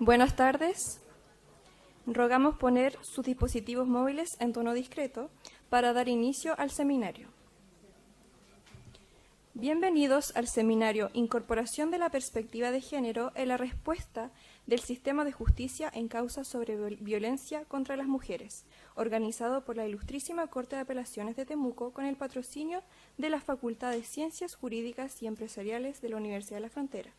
Buenas tardes. Rogamos poner sus dispositivos móviles en tono discreto para dar inicio al seminario. Bienvenidos al seminario Incorporación de la perspectiva de género en la respuesta del sistema de justicia en causas sobre violencia contra las mujeres, organizado por la Ilustrísima Corte de Apelaciones de Temuco con el patrocinio de la Facultad de Ciencias Jurídicas y Empresariales de la Universidad de la Frontera.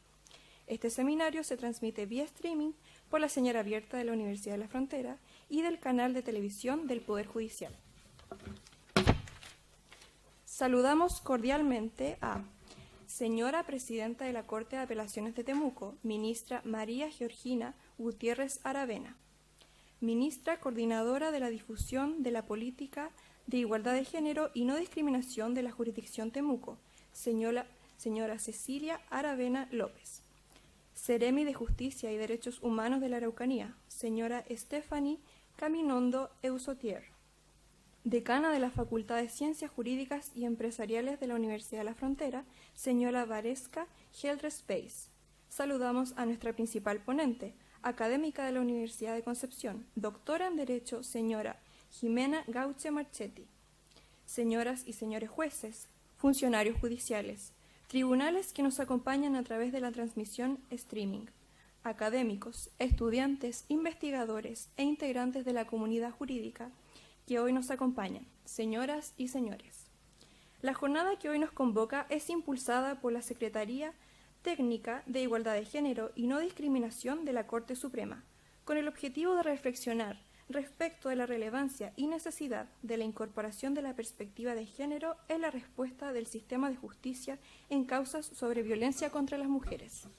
Este seminario se transmite vía streaming por la señal abierta de la Universidad de la Frontera y del canal de televisión del Poder Judicial. Saludamos cordialmente a señora Presidenta de la Corte de Apelaciones de Temuco, ministra María Georgina Gutiérrez Aravena, ministra Coordinadora de la Difusión de la Política de Igualdad de Género y No Discriminación de la Jurisdicción Temuco, señora Cecilia Aravena López, Seremi de Justicia y Derechos Humanos de la Araucanía, señora Stephanie Caminondo Eusotier, decana de la Facultad de Ciencias Jurídicas y Empresariales de la Universidad de la Frontera, señora Varesca Geldrespace. Saludamos a nuestra principal ponente, académica de la Universidad de Concepción, doctora en Derecho, señora Jimena Gauche Marchetti. Señoras y señores jueces, funcionarios judiciales, tribunales que nos acompañan a través de la transmisión streaming, académicos, estudiantes, investigadores e integrantes de la comunidad jurídica que hoy nos acompañan, señoras y señores. La jornada que hoy nos convoca es impulsada por la Secretaría Técnica de Igualdad de Género y No Discriminación de la Corte Suprema, con el objetivo de reflexionar respecto de la relevancia y necesidad de la incorporación de la perspectiva de género en la respuesta del sistema de justicia en causas sobre violencia contra las mujeres.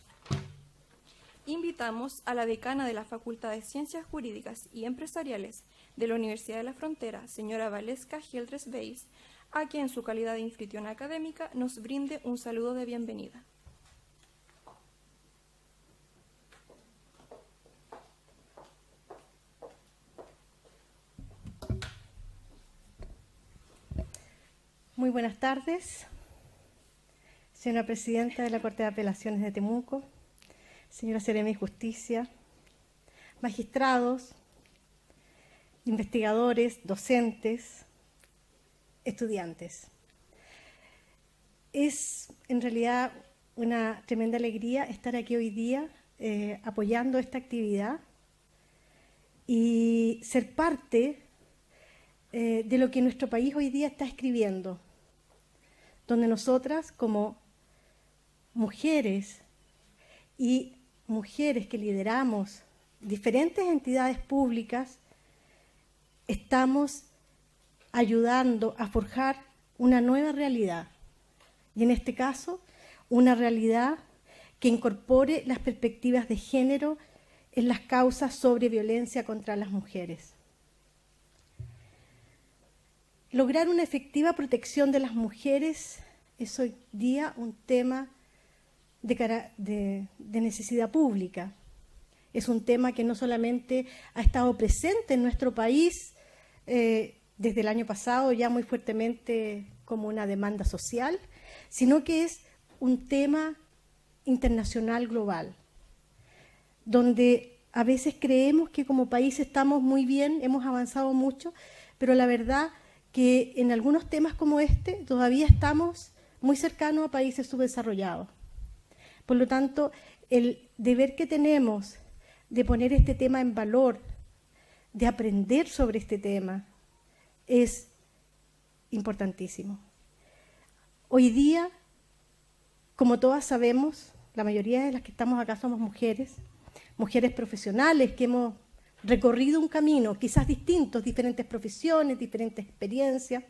Invitamos a la decana de la Facultad de Ciencias Jurídicas y Empresariales de la Universidad de la Frontera, señora Varesca Geldrespace, a quien en su calidad de anfitriona académica nos brinde un saludo de bienvenida. Muy buenas tardes, señora Presidenta de la Corte de Apelaciones de Temuco, señora Seremi de Justicia, magistrados, investigadores, docentes, estudiantes. Es en realidad una tremenda alegría estar aquí hoy día apoyando esta actividad y ser parte de lo que nuestro país hoy día está escribiendo, donde nosotras como mujeres y mujeres que lideramos diferentes entidades públicas, estamos ayudando a forjar una nueva realidad, y en este caso, una realidad que incorpore las perspectivas de género en las causas sobre violencia contra las mujeres. Lograr una efectiva protección de las mujeres es hoy día un tema de necesidad pública. Es un tema que no solamente ha estado presente en nuestro país desde el año pasado ya muy fuertemente como una demanda social, sino que es un tema internacional global, donde a veces creemos que como país estamos muy bien, hemos avanzado mucho, pero la verdad que en algunos temas como este todavía estamos muy cercanos a países subdesarrollados. Por lo tanto, el deber que tenemos de poner este tema en valor, de aprender sobre este tema, es importantísimo. Hoy día, como todas sabemos, la mayoría de las que estamos acá somos mujeres, mujeres profesionales que hemos recorrido un camino, quizás distintos, diferentes profesiones, diferentes experiencias,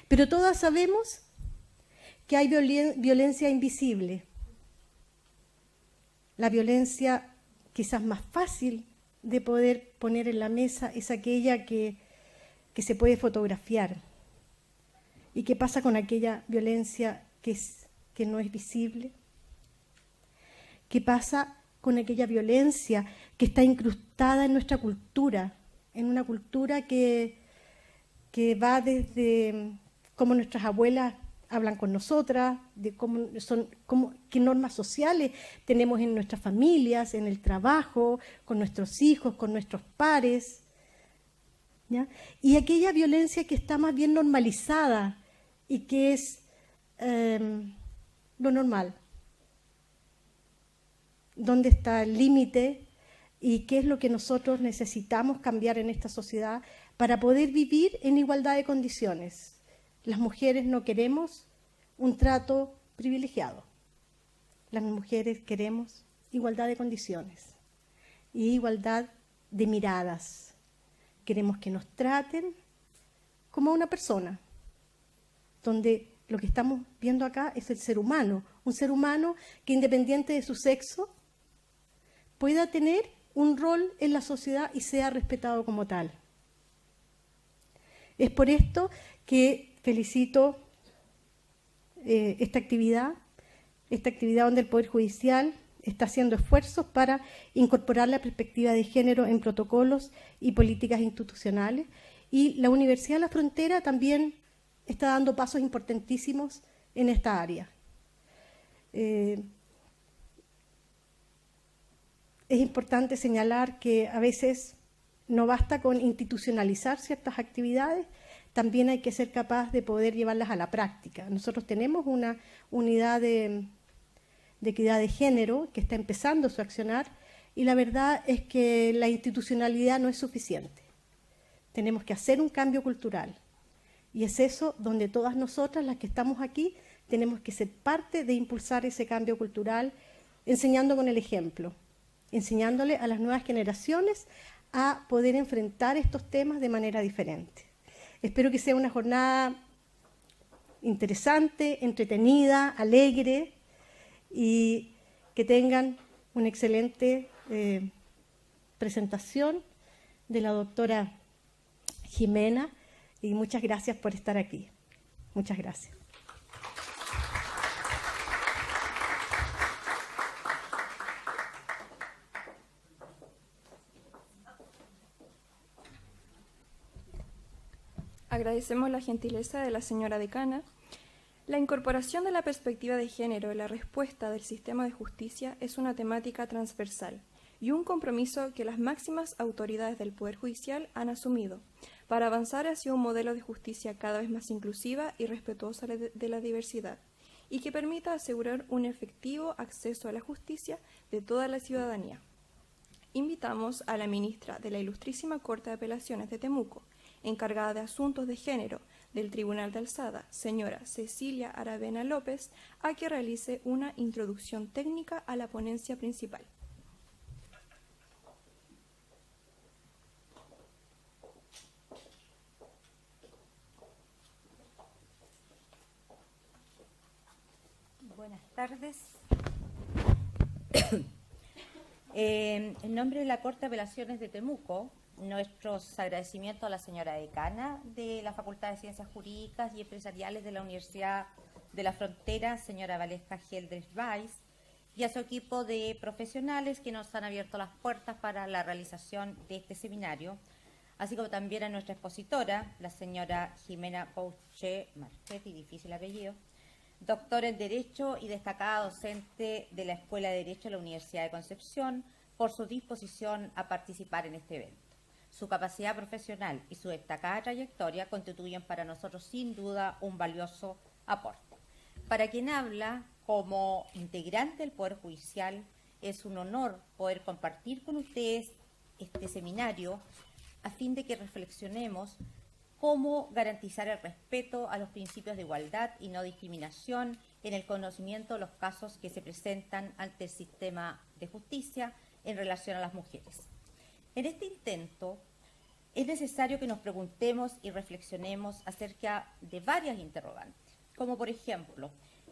pero todas sabemos que hay violencia invisible. La violencia quizás más fácil de poder poner en la mesa es aquella que se puede fotografiar. ¿Y qué pasa con aquella violencia que no es visible? ¿Qué pasa con aquella violencia que está incrustada en nuestra cultura, en una cultura que va desde cómo nuestras abuelas hablan con nosotras, de qué normas sociales tenemos en nuestras familias, en el trabajo, con nuestros hijos, con nuestros pares, ¿ya? Y aquella violencia que está más bien normalizada y que es lo normal. ¿Dónde está el límite y qué es lo que nosotros necesitamos cambiar en esta sociedad para poder vivir en igualdad de condiciones? Las mujeres no queremos un trato privilegiado. Las mujeres queremos igualdad de condiciones y igualdad de miradas. Queremos que nos traten como a una persona, donde lo que estamos viendo acá es el ser humano, un ser humano que independiente de su sexo pueda tener un rol en la sociedad y sea respetado como tal. Es por esto que felicito esta actividad donde el Poder Judicial está haciendo esfuerzos para incorporar la perspectiva de género en protocolos y políticas institucionales. Y la Universidad de la Frontera también está dando pasos importantísimos en esta área. Es importante señalar que a veces no basta con institucionalizar ciertas actividades, también hay que ser capaz de poder llevarlas a la práctica. Nosotros tenemos una unidad de equidad de género que está empezando su accionar y la verdad es que la institucionalidad no es suficiente. Tenemos que hacer un cambio cultural y es eso donde todas nosotras, las que estamos aquí, tenemos que ser parte de impulsar ese cambio cultural, enseñando con el ejemplo, enseñándole a las nuevas generaciones a poder enfrentar estos temas de manera diferente. Espero que sea una jornada interesante, entretenida, alegre y que tengan una excelente presentación de la doctora Jimena y muchas gracias por estar aquí. Muchas gracias. Agradecemos la gentileza de la señora decana. La incorporación de la perspectiva de género en la respuesta del sistema de justicia es una temática transversal y un compromiso que las máximas autoridades del Poder Judicial han asumido para avanzar hacia un modelo de justicia cada vez más inclusiva y respetuosa de la diversidad y que permita asegurar un efectivo acceso a la justicia de toda la ciudadanía. Invitamos a la ministra de la Ilustrísima Corte de Apelaciones de Temuco, encargada de Asuntos de Género del Tribunal de Alzada, señora Cecilia Aravena López, a que realice una introducción técnica a la ponencia principal. Buenas tardes. En nombre de la Corte de Apelaciones de Temuco, nuestros agradecimientos a la señora decana de la Facultad de Ciencias Jurídicas y Empresariales de la Universidad de la Frontera, señora Valesca Geldres Weiss, y a su equipo de profesionales que nos han abierto las puertas para la realización de este seminario, así como también a nuestra expositora, la señora Jimena Pouche Marchetti, difícil apellido, doctora en Derecho y destacada docente de la Escuela de Derecho de la Universidad de Concepción, por su disposición a participar en este evento. Su capacidad profesional y su destacada trayectoria constituyen para nosotros sin duda un valioso aporte. Para quien habla como integrante del Poder Judicial, es un honor poder compartir con ustedes este seminario a fin de que reflexionemos cómo garantizar el respeto a los principios de igualdad y no discriminación en el conocimiento de los casos que se presentan ante el sistema de justicia en relación a las mujeres. En este intento, es necesario que nos preguntemos y reflexionemos acerca de varias interrogantes, como por ejemplo,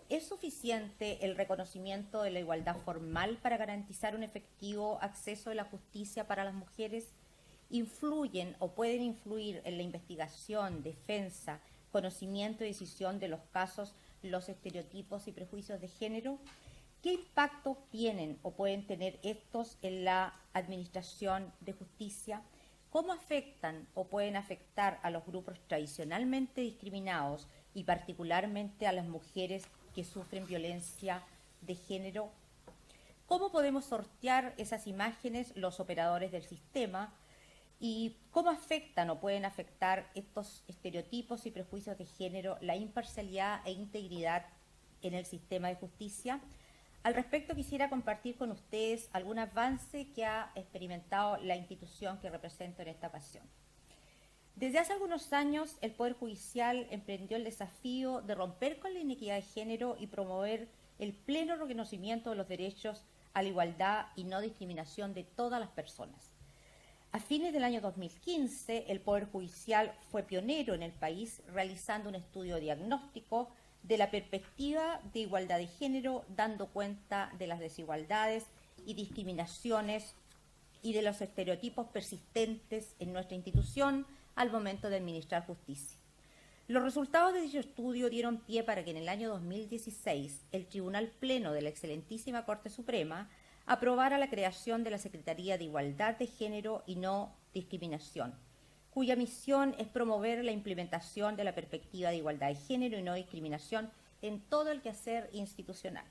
¿es suficiente el reconocimiento de la igualdad formal para garantizar un efectivo acceso a la justicia para las mujeres? ¿Influyen o pueden influir en la investigación, defensa, conocimiento y decisión de los casos los estereotipos y prejuicios de género? ¿Qué impacto tienen o pueden tener estos en la administración de justicia? ¿Cómo afectan o pueden afectar a los grupos tradicionalmente discriminados y particularmente a las mujeres que sufren violencia de género? ¿Cómo podemos sortear esas imágenes los operadores del sistema? ¿Y cómo afectan o pueden afectar estos estereotipos y prejuicios de género la imparcialidad e integridad en el sistema de justicia? Al respecto, quisiera compartir con ustedes algún avance que ha experimentado la institución que represento en esta ocasión. Desde hace algunos años, el Poder Judicial emprendió el desafío de romper con la inequidad de género y promover el pleno reconocimiento de los derechos a la igualdad y no discriminación de todas las personas. A fines del año 2015, el Poder Judicial fue pionero en el país realizando un estudio diagnóstico de la perspectiva de igualdad de género, dando cuenta de las desigualdades y discriminaciones y de los estereotipos persistentes en nuestra institución al momento de administrar justicia. Los resultados de dicho estudio dieron pie para que en el año 2016 el Tribunal Pleno de la Excelentísima Corte Suprema aprobara la creación de la Secretaría de Igualdad de Género y No Discriminación, cuya misión es promover la implementación de la perspectiva de igualdad de género y no discriminación en todo el quehacer institucional.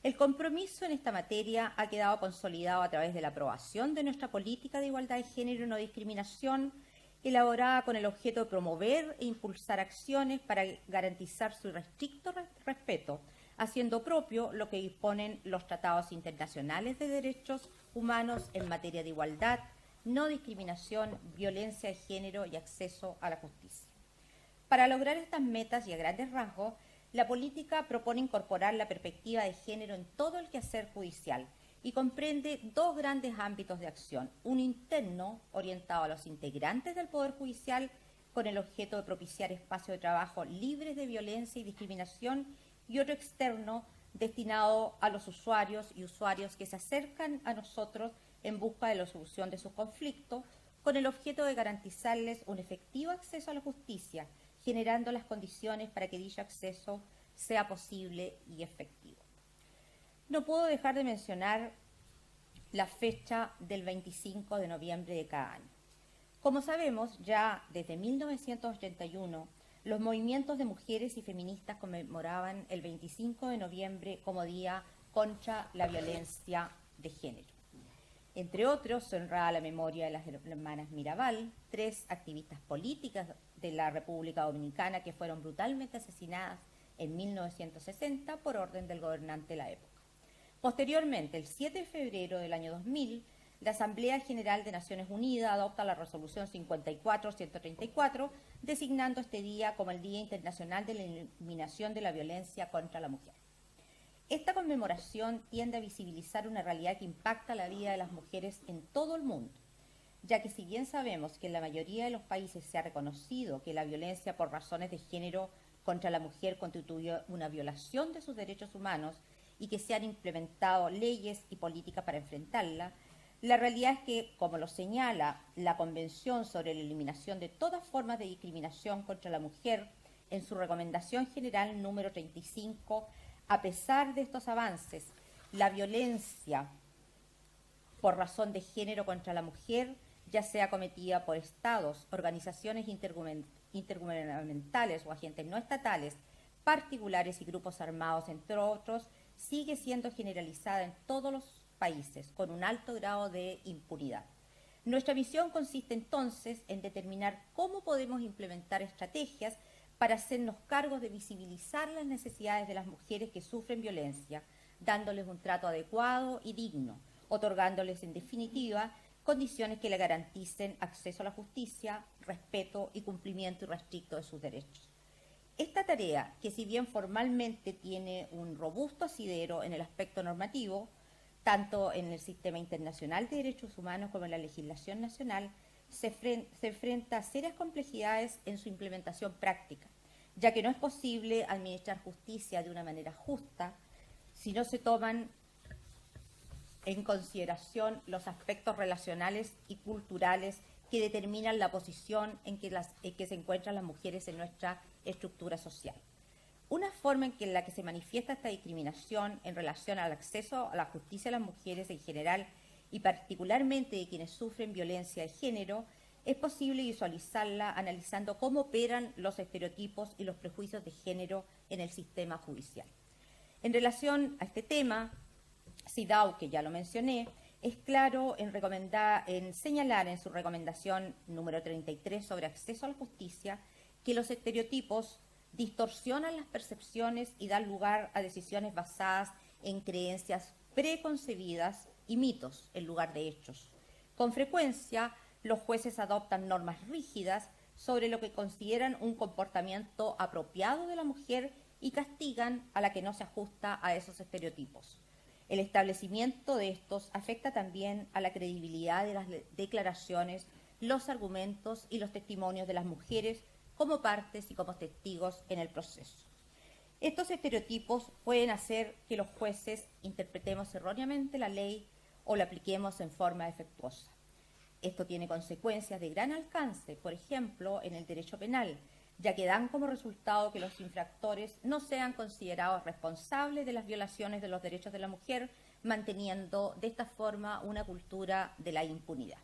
El compromiso en esta materia ha quedado consolidado a través de la aprobación de nuestra política de igualdad de género y no discriminación, elaborada con el objeto de promover e impulsar acciones para garantizar su irrestricto respeto, haciendo propio lo que disponen los tratados internacionales de derechos humanos en materia de igualdad, no discriminación, violencia de género y acceso a la justicia. Para lograr estas metas y a grandes rasgos, la política propone incorporar la perspectiva de género en todo el quehacer judicial y comprende dos grandes ámbitos de acción: uno interno, orientado a los integrantes del Poder Judicial, con el objeto de propiciar espacios de trabajo libres de violencia y discriminación, y otro externo, destinado a los usuarios y usuarias que se acercan a nosotros en busca de la solución de sus conflictos, con el objeto de garantizarles un efectivo acceso a la justicia, generando las condiciones para que dicho acceso sea posible y efectivo. No puedo dejar de mencionar la fecha del 25 de noviembre de cada año. Como sabemos, ya desde 1981, los movimientos de mujeres y feministas conmemoraban el 25 de noviembre como Día contra la Violencia de Género. Entre otros, se honraba la memoria de las hermanas Mirabal, 3 activistas políticas de la República Dominicana que fueron brutalmente asesinadas en 1960 por orden del gobernante de la época. Posteriormente, el 7 de febrero del año 2000, la Asamblea General de Naciones Unidas adopta la Resolución 54-134, designando este día como el Día Internacional de la Eliminación de la Violencia contra la Mujer. Esta conmemoración tiende a visibilizar una realidad que impacta la vida de las mujeres en todo el mundo, ya que si bien sabemos que en la mayoría de los países se ha reconocido que la violencia por razones de género contra la mujer constituye una violación de sus derechos humanos y que se han implementado leyes y políticas para enfrentarla, la realidad es que, como lo señala la Convención sobre la Eliminación de todas formas de discriminación contra la mujer, en su Recomendación General número 35, a pesar de estos avances, la violencia por razón de género contra la mujer, ya sea cometida por estados, organizaciones intergubernamentales o agentes no estatales, particulares y grupos armados, entre otros, sigue siendo generalizada en todos los países con un alto grado de impunidad. Nuestra misión consiste entonces en determinar cómo podemos implementar estrategias para hacernos cargos de visibilizar las necesidades de las mujeres que sufren violencia, dándoles un trato adecuado y digno, otorgándoles en definitiva condiciones que le garanticen acceso a la justicia, respeto y cumplimiento irrestricto de sus derechos. Esta tarea, que si bien formalmente tiene un robusto asidero en el aspecto normativo, tanto en el sistema internacional de derechos humanos como en la legislación nacional, se enfrenta a serias complejidades en su implementación práctica, ya que no es posible administrar justicia de una manera justa si no se toman en consideración los aspectos relacionales y culturales que determinan la posición en que se encuentran las mujeres en nuestra estructura social. Una forma en la que se manifiesta esta discriminación en relación al acceso a la justicia de las mujeres en general y particularmente de quienes sufren violencia de género es posible visualizarla analizando cómo operan los estereotipos y los prejuicios de género en el sistema judicial. En relación a este tema, CIDAW, que ya lo mencioné, es claro en señalar en su recomendación número 33 sobre acceso a la justicia que los estereotipos distorsionan las percepciones y dan lugar a decisiones basadas en creencias preconcebidas y mitos en lugar de hechos. Con frecuencia, los jueces adoptan normas rígidas sobre lo que consideran un comportamiento apropiado de la mujer y castigan a la que no se ajusta a esos estereotipos. El establecimiento de estos afecta también a la credibilidad de las declaraciones, los argumentos y los testimonios de las mujeres como partes y como testigos en el proceso. Estos estereotipos pueden hacer que los jueces interpretemos erróneamente la ley o la apliquemos en forma defectuosa. Esto tiene consecuencias de gran alcance, por ejemplo, en el derecho penal, ya que dan como resultado que los infractores no sean considerados responsables de las violaciones de los derechos de la mujer, manteniendo de esta forma una cultura de la impunidad.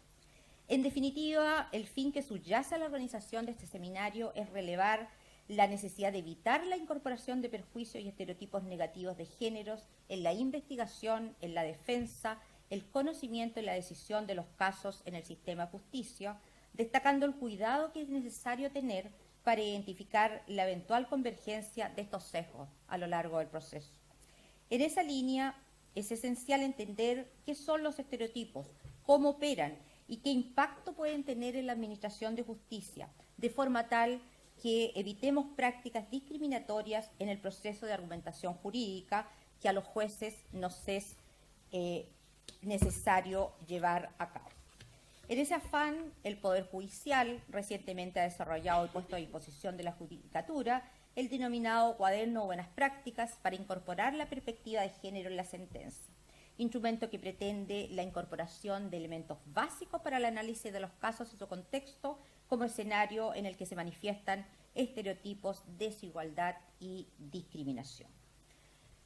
En definitiva, el fin que subyace a la organización de este seminario es relevar la necesidad de evitar la incorporación de perjuicios y estereotipos negativos de géneros en la investigación, en la defensa, el conocimiento y la decisión de los casos en el sistema de justicia, destacando el cuidado que es necesario tener para identificar la eventual convergencia de estos sesgos a lo largo del proceso. En esa línea, es esencial entender qué son los estereotipos, cómo operan y qué impacto pueden tener en la administración de justicia, de forma tal que evitemos prácticas discriminatorias en el proceso de argumentación jurídica que a los jueces nos es necesario llevar a cabo. En ese afán, el Poder Judicial recientemente ha desarrollado y puesto a disposición de la Judicatura el denominado Cuaderno de Buenas Prácticas para incorporar la perspectiva de género en la sentencia, instrumento que pretende la incorporación de elementos básicos para el análisis de los casos y su contexto como escenario en el que se manifiestan estereotipos, desigualdad y discriminación.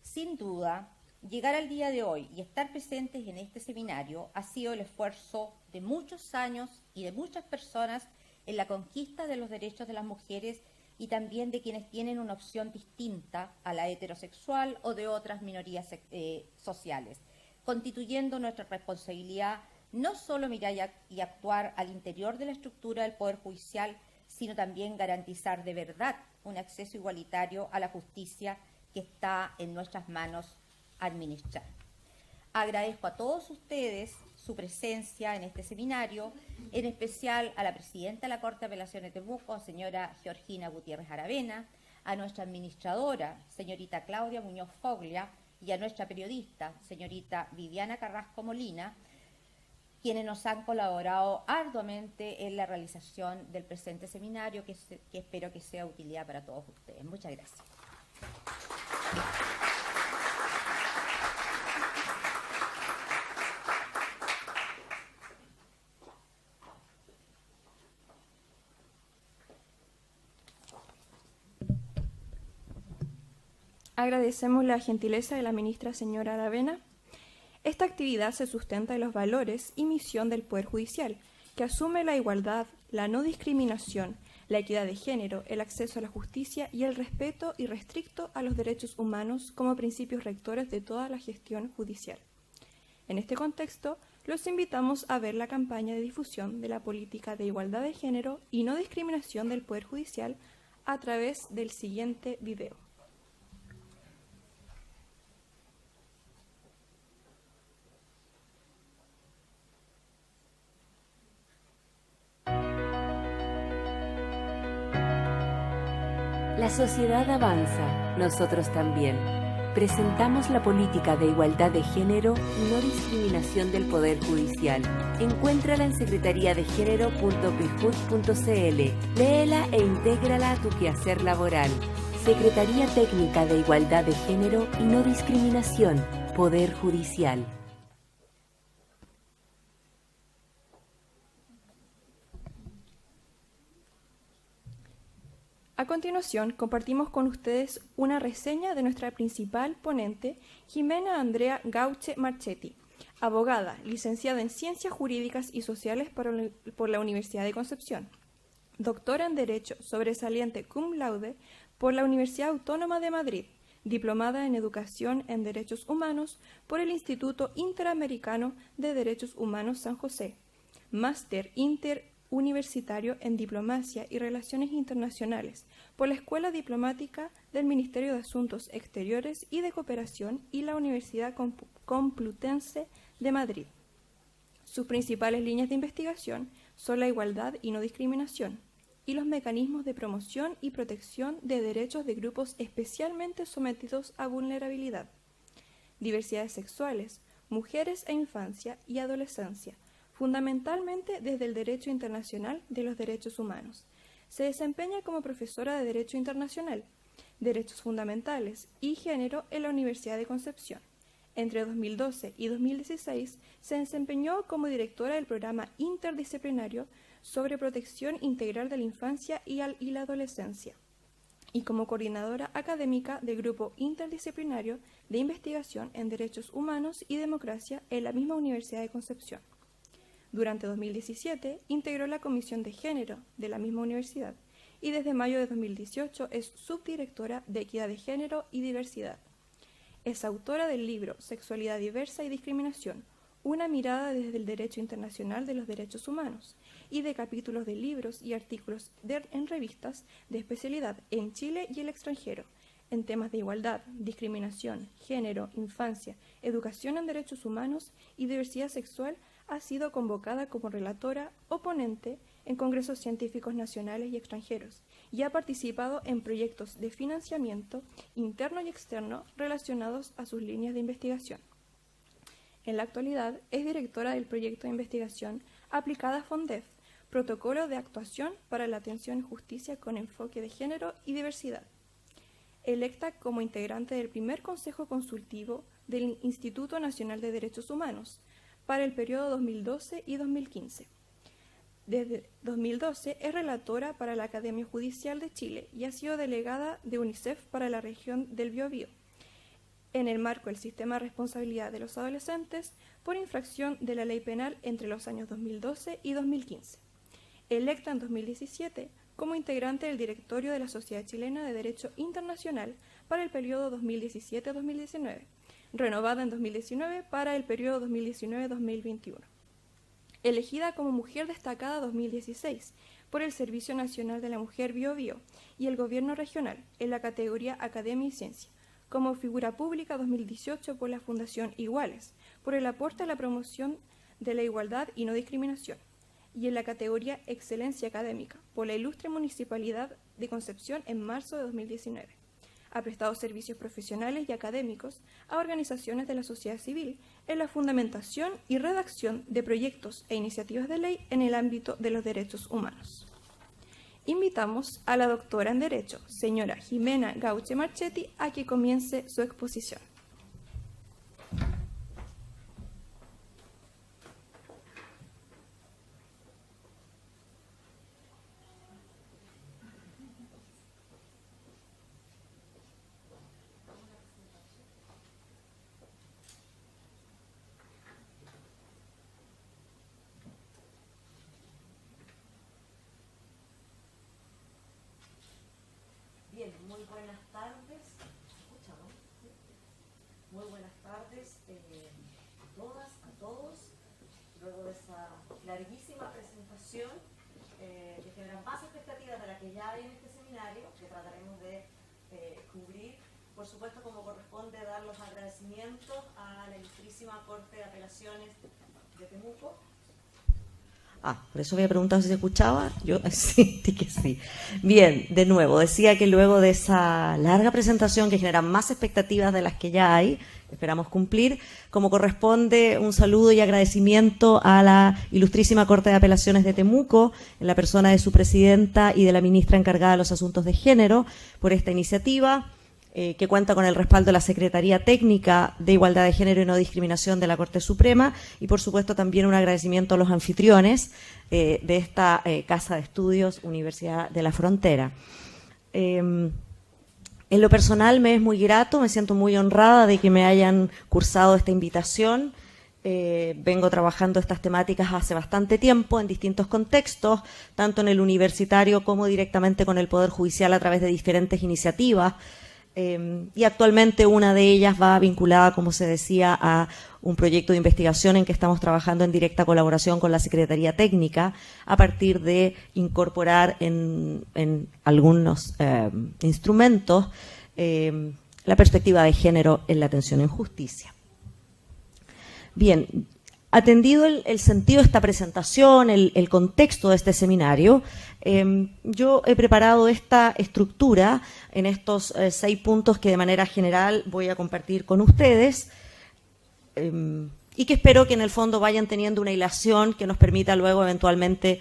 Sin duda, llegar al día de hoy y estar presentes en este seminario ha sido el esfuerzo de muchos años y de muchas personas en la conquista de los derechos de las mujeres y también de quienes tienen una opción distinta a la heterosexual o de otras minorías sociales, constituyendo nuestra responsabilidad no solo mirar y actuar al interior de la estructura del Poder Judicial, sino también garantizar de verdad un acceso igualitario a la justicia que está en nuestras manos administrar. Agradezco a todos ustedes su presencia en este seminario, en especial a la presidenta de la Corte de Apelaciones de Temuco, señora Georgina Gutiérrez Aravena, a nuestra administradora, señorita Claudia Muñoz Foglia, y a nuestra periodista, señorita Viviana Carrasco Molina, quienes nos han colaborado arduamente en la realización del presente seminario, que espero que sea de utilidad para todos ustedes. Muchas gracias. Agradecemos la gentileza de la ministra señora Aravena. Esta actividad se sustenta en los valores y misión del Poder Judicial, que asume la igualdad, la no discriminación, la equidad de género, el acceso a la justicia y el respeto irrestricto a los derechos humanos como principios rectores de toda la gestión judicial. En este contexto, los invitamos a ver la campaña de difusión de la política de igualdad de género y no discriminación del Poder Judicial a través del siguiente video. La sociedad avanza, nosotros también. Presentamos la política de igualdad de género y no discriminación del Poder Judicial. Encuéntrala en secretariadegénero.pjud.cl. Léela e intégrala a tu quehacer laboral. Secretaría Técnica de Igualdad de Género y no discriminación, Poder Judicial. A continuación, compartimos con ustedes una reseña de nuestra principal ponente, Jimena Andrea Gauche Marchetti, Abogada, licenciada en Ciencias Jurídicas y Sociales por la Universidad de Concepción. Doctora en Derecho, sobresaliente cum laude por la Universidad Autónoma de Madrid. Diplomada en Educación en Derechos Humanos por el Instituto Interamericano de Derechos Humanos San José. Máster interuniversitario en Diplomacia y Relaciones Internacionales por la Escuela Diplomática del Ministerio de Asuntos Exteriores y de Cooperación y la Universidad Complutense de Madrid. Sus principales líneas de investigación son la igualdad y no discriminación, y los mecanismos de promoción y protección de derechos de grupos especialmente sometidos a vulnerabilidad, diversidades sexuales, mujeres e infancia y adolescencia, fundamentalmente desde el derecho internacional de los derechos humanos. Se desempeña como profesora de Derecho Internacional, Derechos Fundamentales y Género en la Universidad de Concepción. Entre 2012 y 2016 se desempeñó como directora del programa interdisciplinario sobre protección integral de la infancia y la adolescencia, y como coordinadora académica del Grupo Interdisciplinario de Investigación en Derechos Humanos y Democracia en la misma Universidad de Concepción. Durante 2017 integró la Comisión de Género de la misma universidad y desde mayo de 2018 es subdirectora de Equidad de Género y Diversidad. Es autora del libro Sexualidad Diversa y Discriminación, una mirada desde el derecho internacional de los derechos humanos, y de capítulos de libros y artículos en revistas de especialidad en Chile y el extranjero, en temas de igualdad, discriminación, género, infancia, educación en derechos humanos y diversidad sexual. Ha sido convocada como relatora o ponente en congresos científicos nacionales y extranjeros, y ha participado en proyectos de financiamiento interno y externo relacionados a sus líneas de investigación. En la actualidad es directora del proyecto de investigación aplicada FONDEF, Protocolo de Actuación para la Atención en Justicia con Enfoque de Género y Diversidad. Electa como integrante del primer Consejo Consultivo del Instituto Nacional de Derechos Humanos para el periodo 2012 y 2015. Desde 2012 es relatora para la Academia Judicial de Chile y ha sido delegada de UNICEF para la región del Biobío, en el marco del Sistema de Responsabilidad de los Adolescentes por infracción de la Ley Penal entre los años 2012 y 2015. Electa en 2017 como integrante del directorio de la Sociedad Chilena de Derecho Internacional para el periodo 2017-2019, renovada en 2019 para el periodo 2019-2021. Elegida como Mujer Destacada 2016 por el Servicio Nacional de la Mujer Biobío y el Gobierno Regional en la categoría Academia y Ciencia, como Figura Pública 2018 por la Fundación Iguales, por el aporte a la promoción de la igualdad y no discriminación, y en la categoría Excelencia Académica por la Ilustre Municipalidad de Concepción en marzo de 2019. Ha prestado servicios profesionales y académicos a organizaciones de la sociedad civil en la fundamentación y redacción de proyectos e iniciativas de ley en el ámbito de los derechos humanos. Invitamos a la doctora en Derecho, señora Jimena Gauche Marchetti, a que comience su exposición. Bien, muy buenas tardes. ¿Escuchamos? Muy buenas tardes a todas, a todos. Luego de esa larguísima presentación que genera más expectativas de las que ya hay en este seminario, que trataremos de cubrir, por supuesto, como corresponde, dar los agradecimientos a la Ilustrísima Corte de Apelaciones de Temuco. Por eso había preguntado si se escuchaba. Yo sí, que sí. Bien, de nuevo, decía que luego de esa larga presentación que genera más expectativas de las que ya hay, esperamos cumplir, como corresponde, un saludo y agradecimiento a la Ilustrísima Corte de Apelaciones de Temuco, en la persona de su presidenta y de la ministra encargada de los asuntos de género, por esta iniciativa, que cuenta con el respaldo de la Secretaría Técnica de Igualdad de Género y No Discriminación de la Corte Suprema, y por supuesto también un agradecimiento a los anfitriones de esta Casa de Estudios Universidad de la Frontera. En lo personal me es muy grato, me siento muy honrada de que me hayan cursado esta invitación. vengo trabajando estas temáticas hace bastante tiempo en distintos contextos, tanto en el universitario como directamente con el Poder Judicial a través de diferentes iniciativas. Y actualmente una de ellas va vinculada, como se decía, a un proyecto de investigación en que estamos trabajando en directa colaboración con la Secretaría Técnica a partir de incorporar en algunos instrumentos la perspectiva de género en la atención en justicia. Bien, atendido el sentido de esta presentación, el contexto de este seminario, yo he preparado esta estructura en estos 6 puntos que de manera general voy a compartir con ustedes y que espero que en el fondo vayan teniendo una hilación que nos permita luego eventualmente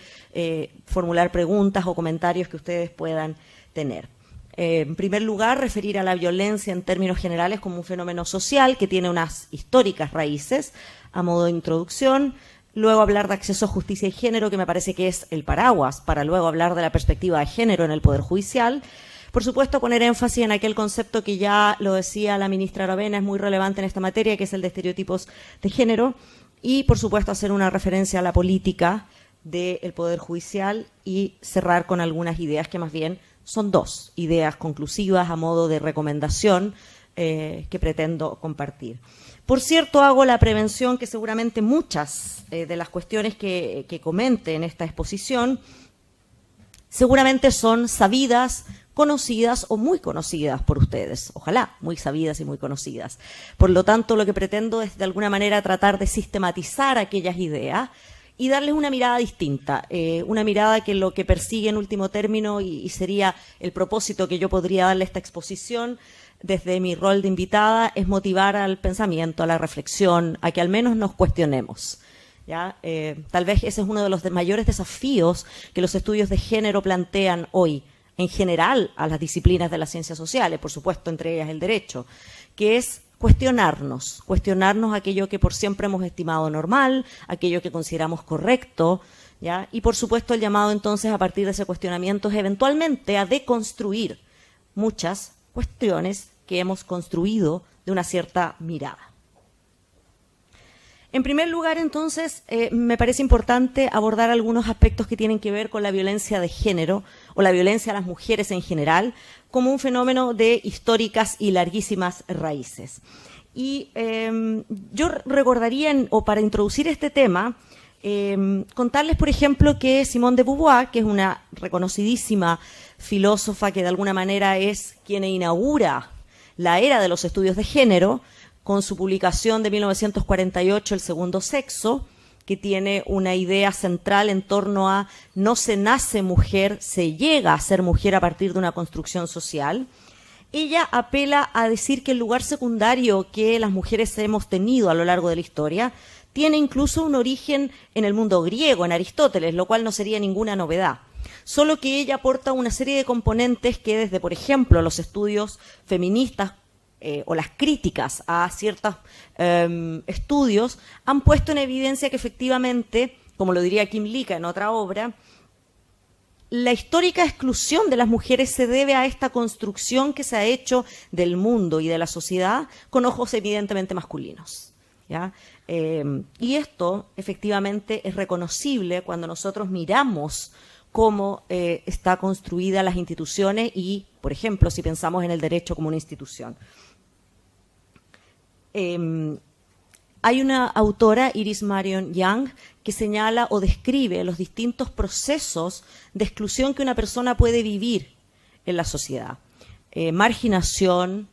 formular preguntas o comentarios que ustedes puedan tener. En primer lugar, referir a la violencia en términos generales como un fenómeno social que tiene unas históricas raíces, a modo de introducción. Luego hablar de acceso a justicia y género, que me parece que es el paraguas, para luego hablar de la perspectiva de género en el Poder Judicial. Por supuesto, poner énfasis en aquel concepto que ya lo decía la ministra Aravena, es muy relevante en esta materia, que es el de estereotipos de género. Y, por supuesto, hacer una referencia a la política del Poder Judicial y cerrar con algunas ideas que más bien son 2 ideas conclusivas a modo de recomendación que pretendo compartir. Por cierto, hago la prevención que seguramente muchas de las cuestiones que comente en esta exposición seguramente son sabidas, conocidas o muy conocidas por ustedes. Ojalá muy sabidas y muy conocidas. Por lo tanto, lo que pretendo es de alguna manera tratar de sistematizar aquellas ideas y darles una mirada distinta, una mirada que lo que persigue en último término y sería el propósito que yo podría darle a esta exposición desde mi rol de invitada es motivar al pensamiento, a la reflexión, a que al menos nos cuestionemos. ¿Ya? Tal vez ese es uno de los mayores desafíos que los estudios de género plantean hoy, en general a las disciplinas de las ciencias sociales, por supuesto entre ellas el derecho, que es cuestionarnos aquello que por siempre hemos estimado normal, aquello que consideramos correcto, ¿ya? Y por supuesto el llamado entonces a partir de ese cuestionamiento es eventualmente a deconstruir muchas cuestiones que hemos construido de una cierta mirada. En primer lugar, entonces, me parece importante abordar algunos aspectos que tienen que ver con la violencia de género o la violencia a las mujeres en general como un fenómeno de históricas y larguísimas raíces. Y yo recordaría, o para introducir este tema, contarles, por ejemplo, que Simone de Beauvoir, que es una reconocidísima filósofa que de alguna manera es quien inaugura la era de los estudios de género, con su publicación de 1948, El segundo sexo, que tiene una idea central en torno a no se nace mujer, se llega a ser mujer a partir de una construcción social. Ella apela a decir que el lugar secundario que las mujeres hemos tenido a lo largo de la historia tiene incluso un origen en el mundo griego, en Aristóteles, lo cual no sería ninguna novedad. Solo que ella aporta una serie de componentes que desde, por ejemplo, los estudios feministas o las críticas a ciertos estudios han puesto en evidencia que efectivamente, como lo diría Kim Lika en otra obra, la histórica exclusión de las mujeres se debe a esta construcción que se ha hecho del mundo y de la sociedad con ojos evidentemente masculinos, ¿ya? Y esto efectivamente es reconocible cuando nosotros miramos cómo está construida las instituciones y, por ejemplo, si pensamos en el derecho como una institución. Hay una autora, Iris Marion Young, que señala o describe los distintos procesos de exclusión que una persona puede vivir en la sociedad. Marginación,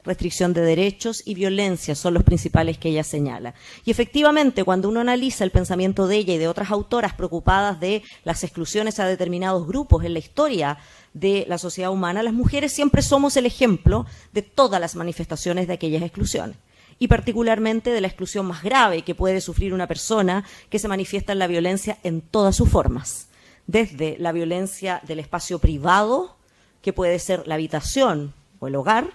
restricción de derechos y violencia son los principales que ella señala. Y efectivamente, cuando uno analiza el pensamiento de ella y de otras autoras preocupadas de las exclusiones a determinados grupos en la historia de la sociedad humana, las mujeres siempre somos el ejemplo de todas las manifestaciones de aquellas exclusiones, y particularmente de la exclusión más grave que puede sufrir una persona, que se manifiesta en la violencia en todas sus formas, desde la violencia del espacio privado, que puede ser la habitación o el hogar,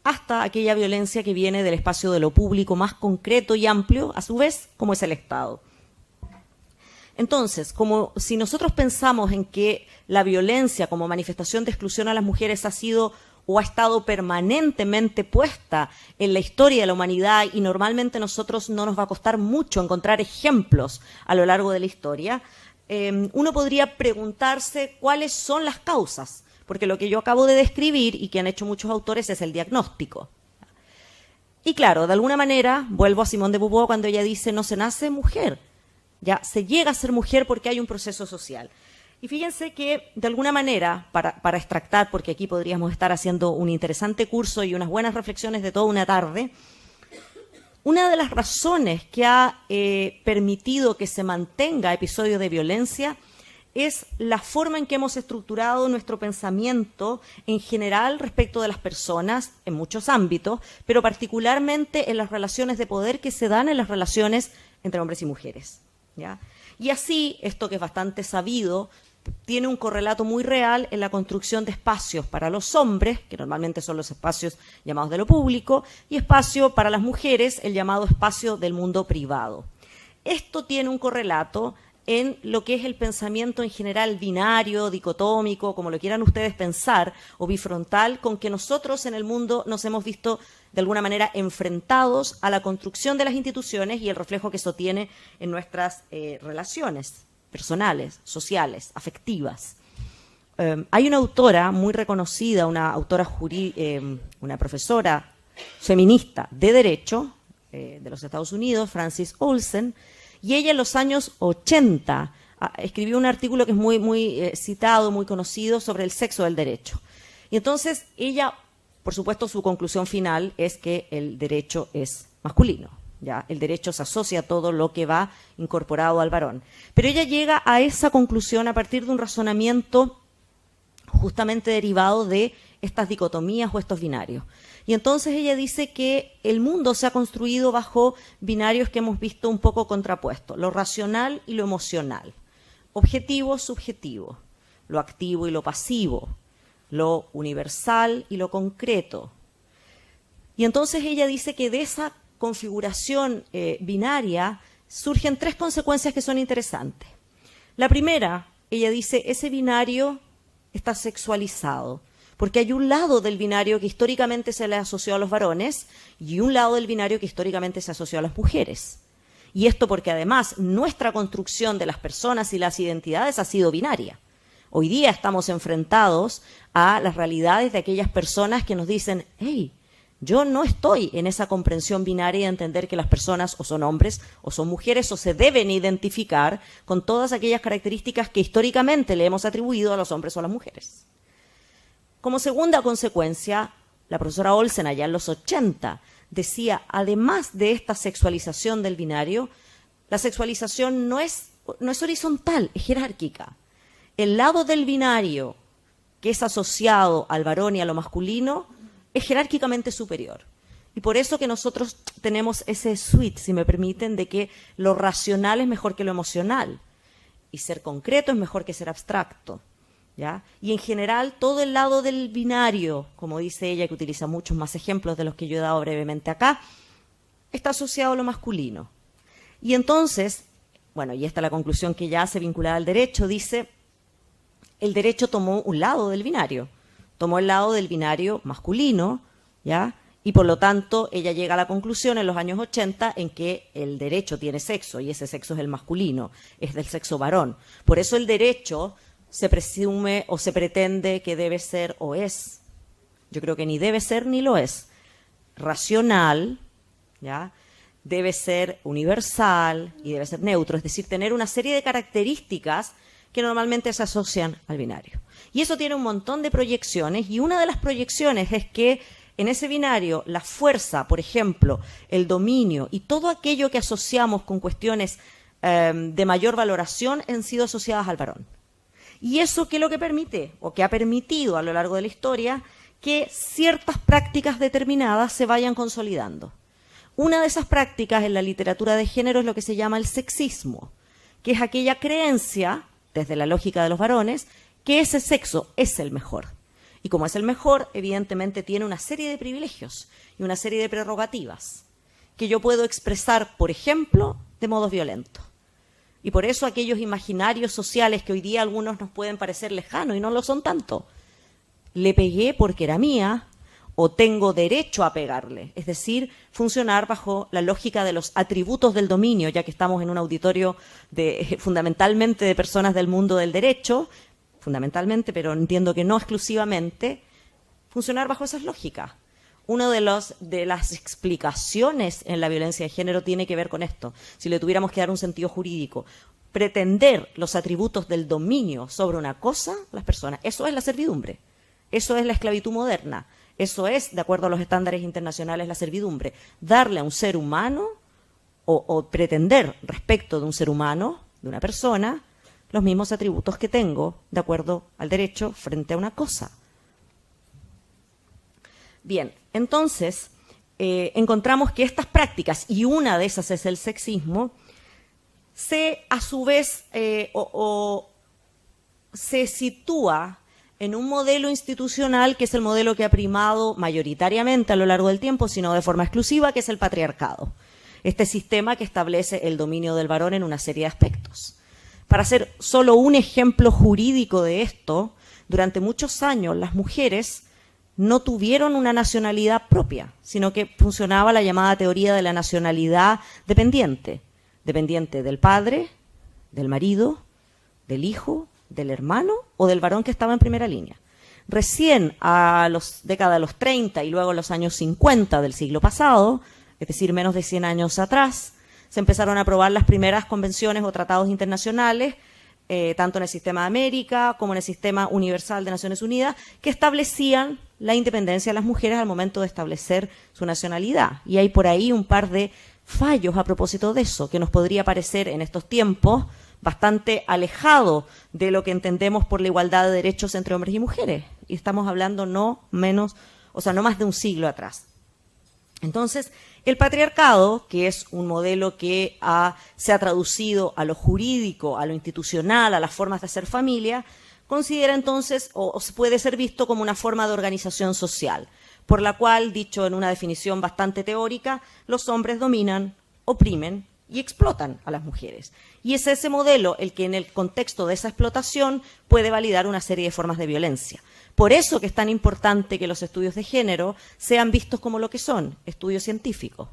hasta aquella violencia que viene del espacio de lo público más concreto y amplio, a su vez, como es el Estado. Entonces, como si nosotros pensamos en que la violencia como manifestación de exclusión a las mujeres ha sido o ha estado permanentemente puesta en la historia de la humanidad, y normalmente nosotros no nos va a costar mucho encontrar ejemplos a lo largo de la historia, uno podría preguntarse cuáles son las causas, porque lo que yo acabo de describir y que han hecho muchos autores es el diagnóstico. Y claro, de alguna manera, vuelvo a Simone de Beauvoir cuando ella dice no se nace mujer, ya se llega a ser mujer porque hay un proceso social. Y fíjense que, de alguna manera, para extractar, porque aquí podríamos estar haciendo un interesante curso y unas buenas reflexiones de toda una tarde, una de las razones que ha permitido que se mantenga episodios de violencia es la forma en que hemos estructurado nuestro pensamiento en general respecto de las personas en muchos ámbitos, pero particularmente en las relaciones de poder que se dan en las relaciones entre hombres y mujeres, ¿ya? Y así, esto que es bastante sabido, tiene un correlato muy real en la construcción de espacios para los hombres, que normalmente son los espacios llamados de lo público, y espacio para las mujeres, el llamado espacio del mundo privado. Esto tiene un correlato en lo que es el pensamiento en general binario, dicotómico, como lo quieran ustedes pensar, o bifrontal, con que nosotros en el mundo nos hemos visto de alguna manera enfrentados a la construcción de las instituciones y el reflejo que eso tiene en nuestras relaciones personales, sociales, afectivas. Hay una autora muy reconocida, una autora una profesora feminista de Derecho de los Estados Unidos, Frances Olsen, y ella en los años 80 escribió un artículo que es muy citado, muy conocido, sobre el sexo del derecho. Y entonces ella, por supuesto, su conclusión final es que el derecho es masculino. ¿Ya? El derecho se asocia a todo lo que va incorporado al varón. Pero ella llega a esa conclusión a partir de un razonamiento justamente derivado de estas dicotomías o estos binarios. Y entonces ella dice que el mundo se ha construido bajo binarios que hemos visto un poco contrapuestos, lo racional y lo emocional, objetivo, subjetivo, lo activo y lo pasivo, lo universal y lo concreto. Y entonces ella dice que de esa configuración binaria surgen tres consecuencias que son interesantes. La primera, ella dice, ese binario está sexualizado, porque hay un lado del binario que históricamente se le asoció a los varones y un lado del binario que históricamente se asoció a las mujeres. Y esto porque además nuestra construcción de las personas y las identidades ha sido binaria. Hoy día estamos enfrentados a las realidades de aquellas personas que nos dicen, hey, yo no estoy en esa comprensión binaria de entender que las personas o son hombres o son mujeres o se deben identificar con todas aquellas características que históricamente le hemos atribuido a los hombres o a las mujeres. Como segunda consecuencia, la profesora Olsen allá en los 80 decía, además de esta sexualización del binario, la sexualización no es horizontal, es jerárquica. El lado del binario que es asociado al varón y a lo masculino es jerárquicamente superior. Y por eso que nosotros tenemos ese switch, si me permiten, de que lo racional es mejor que lo emocional. Y ser concreto es mejor que ser abstracto. ¿Ya? Y en general todo el lado del binario, como dice ella, que utiliza muchos más ejemplos de los que yo he dado brevemente acá, está asociado a lo masculino. Y entonces, bueno, y esta es la conclusión que ella hace vinculada al derecho, dice, el derecho tomó un lado del binario, tomó el lado del binario masculino, ¿ya? Y por lo tanto ella llega a la conclusión en los años 80 en que el derecho tiene sexo y ese sexo es el masculino, es del sexo varón. Por eso el derecho se presume o se pretende que debe ser o es, yo creo que ni debe ser ni lo es, racional, ¿ya? Debe ser universal y debe ser neutro, es decir, tener una serie de características que normalmente se asocian al binario. Y eso tiene un montón de proyecciones, y una de las proyecciones es que en ese binario la fuerza, por ejemplo, el dominio y todo aquello que asociamos con cuestiones de mayor valoración han sido asociadas al varón. Y eso que lo que permite, o que ha permitido a lo largo de la historia, que ciertas prácticas determinadas se vayan consolidando. Una de esas prácticas en la literatura de género es lo que se llama el sexismo, que es aquella creencia, desde la lógica de los varones, que ese sexo es el mejor. Y como es el mejor, evidentemente tiene una serie de privilegios y una serie de prerrogativas que yo puedo expresar, por ejemplo, de modo violento. Y por eso aquellos imaginarios sociales que hoy día a algunos nos pueden parecer lejanos y no lo son tanto, le pegué porque era mía, o tengo derecho a pegarle. Es decir, funcionar bajo la lógica de los atributos del dominio, ya que estamos en un auditorio fundamentalmente de personas del mundo del derecho, fundamentalmente, pero entiendo que no exclusivamente, funcionar bajo esas lógicas. Una de las explicaciones en la violencia de género tiene que ver con esto. Si le tuviéramos que dar un sentido jurídico, pretender los atributos del dominio sobre una cosa, las personas, eso es la servidumbre, eso es la esclavitud moderna. Eso es, de acuerdo a los estándares internacionales, la servidumbre. Darle a un ser humano o pretender respecto de un ser humano, de una persona, los mismos atributos que tengo, de acuerdo al derecho, frente a una cosa. Bien, entonces, encontramos que estas prácticas, y una de esas es el sexismo, a su vez, se sitúa en un modelo institucional que es el modelo que ha primado mayoritariamente a lo largo del tiempo, sino de forma exclusiva, que es el patriarcado. Este sistema que establece el dominio del varón en una serie de aspectos. Para hacer solo un ejemplo jurídico de esto, durante muchos años las mujeres no tuvieron una nacionalidad propia, sino que funcionaba la llamada teoría de la nacionalidad dependiente. Dependiente del padre, del marido, del hijo, del hermano o del varón que estaba en primera línea. Recién a los décadas de los 30 y luego a los años 50 del siglo pasado, es decir, menos de 100 años atrás, se empezaron a aprobar las primeras convenciones o tratados internacionales, tanto en el sistema de América como en el sistema universal de Naciones Unidas, que establecían la independencia de las mujeres al momento de establecer su nacionalidad. Y hay por ahí un par de fallos a propósito de eso, que nos podría parecer en estos tiempos bastante alejado de lo que entendemos por la igualdad de derechos entre hombres y mujeres. Y estamos hablando no más de un siglo atrás. Entonces, el patriarcado, que es un modelo que se ha traducido a lo jurídico, a lo institucional, a las formas de hacer familia, considera entonces, o puede ser visto como una forma de organización social, por la cual, dicho en una definición bastante teórica, los hombres dominan, oprimen y explotan a las mujeres. Y es ese modelo el que en el contexto de esa explotación puede validar una serie de formas de violencia. Por eso que es tan importante que los estudios de género sean vistos como lo que son, estudios científicos,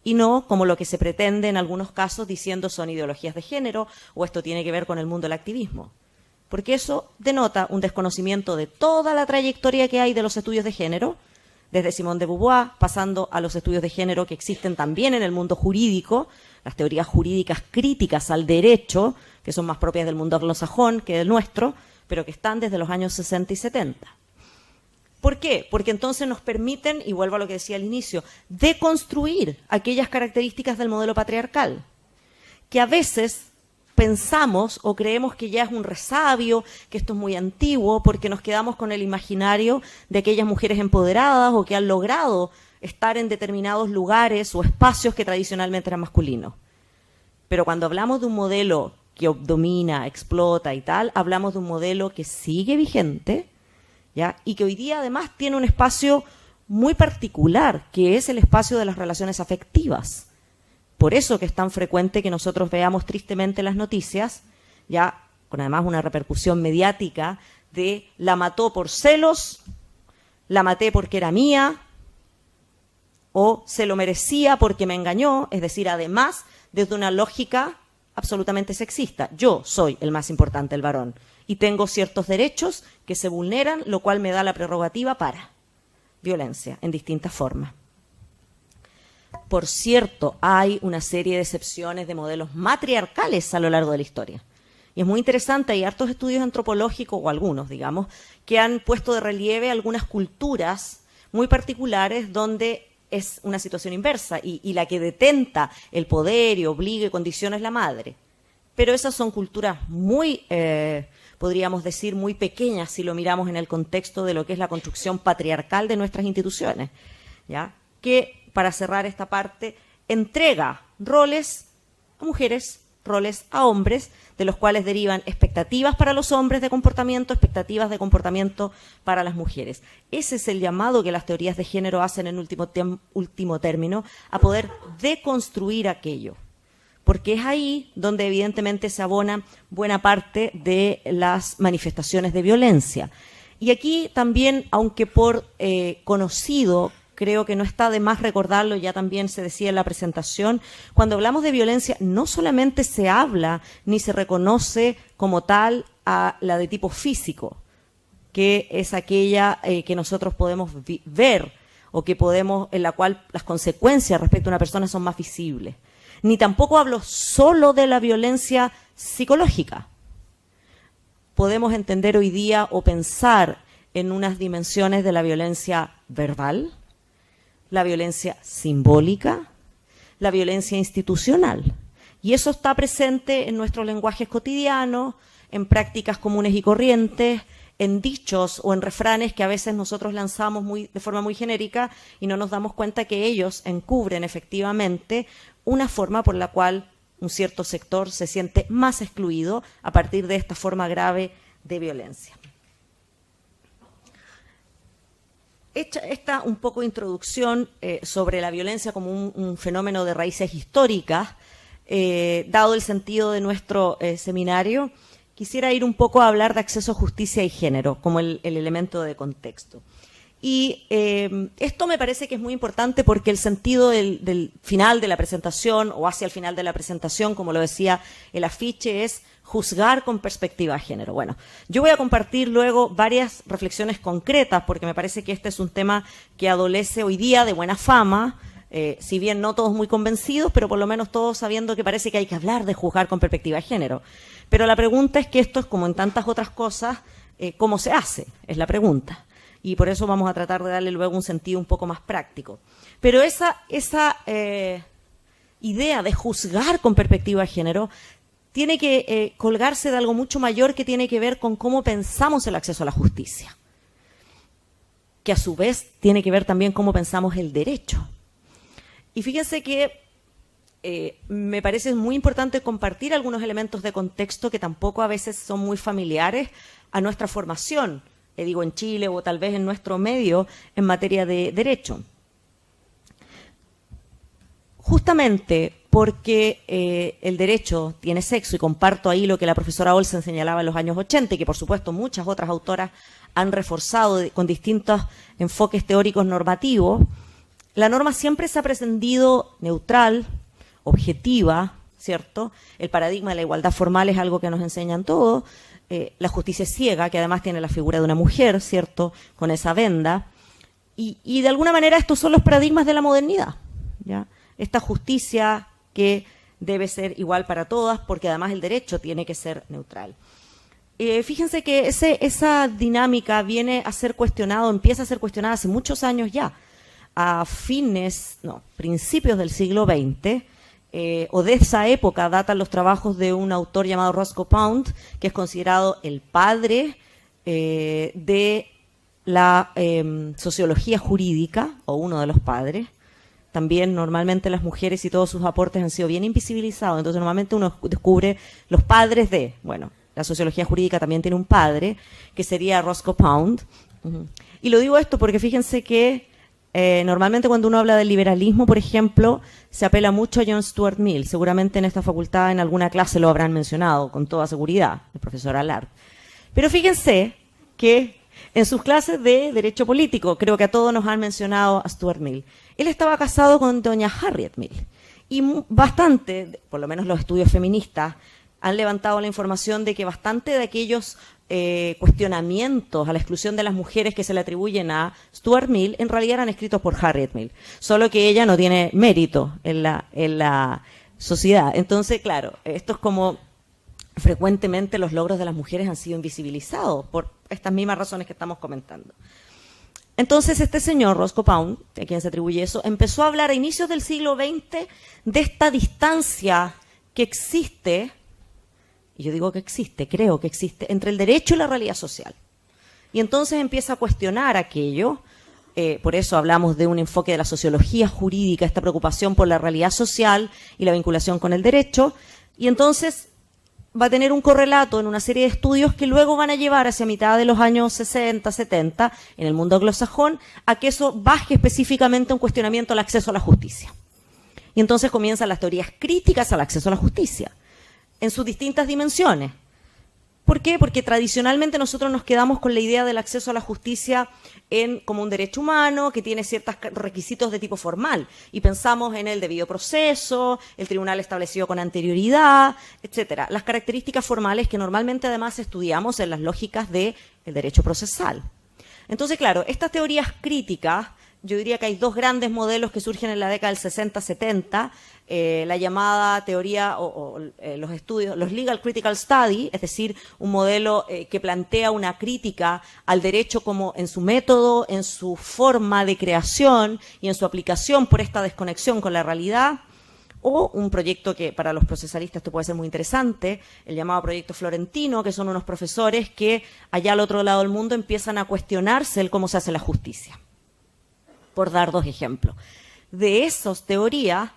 y no como lo que se pretende en algunos casos diciendo son ideologías de género o esto tiene que ver con el mundo del activismo. Porque eso denota un desconocimiento de toda la trayectoria que hay de los estudios de género, desde Simone de Beauvoir, pasando a los estudios de género que existen también en el mundo jurídico, las teorías jurídicas críticas al derecho, que son más propias del mundo anglosajón que del nuestro, pero que están desde los años 60 y 70. ¿Por qué? Porque entonces nos permiten, y vuelvo a lo que decía al inicio, deconstruir aquellas características del modelo patriarcal, que a veces pensamos o creemos que ya es un resabio, que esto es muy antiguo, porque nos quedamos con el imaginario de aquellas mujeres empoderadas o que han logrado estar en determinados lugares o espacios que tradicionalmente eran masculinos. Pero cuando hablamos de un modelo que domina, explota y tal, hablamos de un modelo que sigue vigente, ¿ya? Y que hoy día además tiene un espacio muy particular, que es el espacio de las relaciones afectivas. Por eso que es tan frecuente que nosotros veamos tristemente las noticias, ya con además una repercusión mediática de la mató por celos, la maté porque era mía, o se lo merecía porque me engañó, es decir, además desde una lógica absolutamente sexista. Yo soy el más importante, el varón, y tengo ciertos derechos que se vulneran, lo cual me da la prerrogativa para violencia en distintas formas. Por cierto, hay una serie de excepciones de modelos matriarcales a lo largo de la historia. Y es muy interesante, hay hartos estudios antropológicos, o algunos, digamos, que han puesto de relieve algunas culturas muy particulares donde es una situación inversa y la que detenta el poder y obliga y condiciona es la madre. Pero esas son culturas muy, podríamos decir, muy pequeñas si lo miramos en el contexto de lo que es la construcción patriarcal de nuestras instituciones, ¿ya? Que, para cerrar esta parte, entrega roles a mujeres, roles a hombres, de los cuales derivan expectativas para los hombres de comportamiento, expectativas de comportamiento para las mujeres. Ese es el llamado que las teorías de género hacen en último término, a poder deconstruir aquello. Porque es ahí donde evidentemente se abona buena parte de las manifestaciones de violencia. Y aquí también, aunque por conocido, creo que no está de más recordarlo, ya también se decía en la presentación, cuando hablamos de violencia no solamente se habla ni se reconoce como tal a la de tipo físico, que es aquella que nosotros podemos ver o que podemos, en la cual las consecuencias respecto a una persona son más visibles. Ni tampoco hablo solo de la violencia psicológica. Podemos entender hoy día o pensar en unas dimensiones de la violencia verbal, la violencia simbólica, la violencia institucional. Y eso está presente en nuestros lenguajes cotidianos, en prácticas comunes y corrientes, en dichos o en refranes que a veces nosotros lanzamos de forma muy genérica y no nos damos cuenta que ellos encubren efectivamente una forma por la cual un cierto sector se siente más excluido a partir de esta forma grave de violencia. Hecha esta un poco introducción sobre la violencia como un fenómeno de raíces históricas, dado el sentido de nuestro seminario, quisiera ir un poco a hablar de acceso a justicia y género como el elemento de contexto. Y esto me parece que es muy importante porque el sentido del final de la presentación o hacia el final de la presentación, como lo decía el afiche, es juzgar con perspectiva de género. Bueno, yo voy a compartir luego varias reflexiones concretas porque me parece que este es un tema que adolece hoy día de buena fama, si bien no todos muy convencidos, pero por lo menos todos sabiendo que parece que hay que hablar de juzgar con perspectiva de género. Pero la pregunta es que esto es como en tantas otras cosas, ¿cómo se hace? Es la pregunta. Y por eso vamos a tratar de darle luego un sentido un poco más práctico. Pero esa idea de juzgar con perspectiva de género tiene que colgarse de algo mucho mayor que tiene que ver con cómo pensamos el acceso a la justicia, que a su vez tiene que ver también cómo pensamos el derecho. Y fíjense que me parece muy importante compartir algunos elementos de contexto que tampoco a veces son muy familiares a nuestra formación, digo en Chile o tal vez en nuestro medio en materia de derecho. Justamente porque el derecho tiene sexo, y comparto ahí lo que la profesora Olsen señalaba en los años 80 y que por supuesto muchas otras autoras han reforzado con distintos enfoques teóricos normativos, la norma siempre se ha pretendido neutral, objetiva, ¿cierto? El paradigma de la igualdad formal es algo que nos enseñan todos. La justicia es ciega, que además tiene la figura de una mujer, ¿cierto?, con esa venda. Y de alguna manera estos son los paradigmas de la modernidad, ¿ya? Esta justicia que debe ser igual para todas, porque además el derecho tiene que ser neutral. Fíjense que esa dinámica viene a ser cuestionada, empieza a ser cuestionada hace muchos años ya, a principios del siglo XX, o de esa época datan los trabajos de un autor llamado Roscoe Pound, que es considerado el padre de la sociología jurídica, o uno de los padres. También normalmente las mujeres y todos sus aportes han sido bien invisibilizados, entonces normalmente uno descubre los padres de, bueno, la sociología jurídica también tiene un padre, que sería Roscoe Pound. Y lo digo esto porque fíjense que normalmente cuando uno habla del liberalismo, por ejemplo, se apela mucho a John Stuart Mill. Seguramente en esta facultad en alguna clase lo habrán mencionado, con toda seguridad, el profesor Allard. Pero fíjense que en sus clases de Derecho Político, creo que a todos nos han mencionado a Stuart Mill. Él estaba casado con doña Harriet Mill. Y bastante, por lo menos los estudios feministas, han levantado la información de que bastante de aquellos cuestionamientos a la exclusión de las mujeres que se le atribuyen a Stuart Mill, en realidad eran escritos por Harriet Mill, solo que ella no tiene mérito en la sociedad. Entonces, claro, esto es como frecuentemente los logros de las mujeres han sido invisibilizados por estas mismas razones que estamos comentando. Entonces, este señor, Roscoe Pound, a quien se atribuye eso, empezó a hablar a inicios del siglo XX de esta distancia que existe, y yo digo que existe, creo que existe, entre el derecho y la realidad social. Y entonces empieza a cuestionar aquello, por eso hablamos de un enfoque de la sociología jurídica, esta preocupación por la realidad social y la vinculación con el derecho, y entonces va a tener un correlato en una serie de estudios que luego van a llevar hacia mitad de los años 60, 70, en el mundo anglosajón, a que eso baje específicamente un cuestionamiento al acceso a la justicia. Y entonces comienzan las teorías críticas al acceso a la justicia, en sus distintas dimensiones. por qué? Porque tradicionalmente nosotros nos quedamos con la idea del acceso a la justicia como un derecho humano que tiene ciertos requisitos de tipo formal. Y pensamos en el debido proceso, el tribunal establecido con anterioridad, etcétera. Las características formales que normalmente además estudiamos en las lógicas del derecho procesal. Entonces, claro, estas teorías críticas, yo diría que hay dos grandes modelos que surgen en la década del 60-70, la llamada teoría los estudios, los Legal Critical Study, es decir, un modelo que plantea una crítica al derecho como en su método, en su forma de creación y en su aplicación por esta desconexión con la realidad, o un proyecto que para los procesalistas esto puede ser muy interesante, el llamado proyecto Florentino, que son unos profesores que allá al otro lado del mundo empiezan a cuestionarse el cómo se hace la justicia. Por dar dos ejemplos. De esas teorías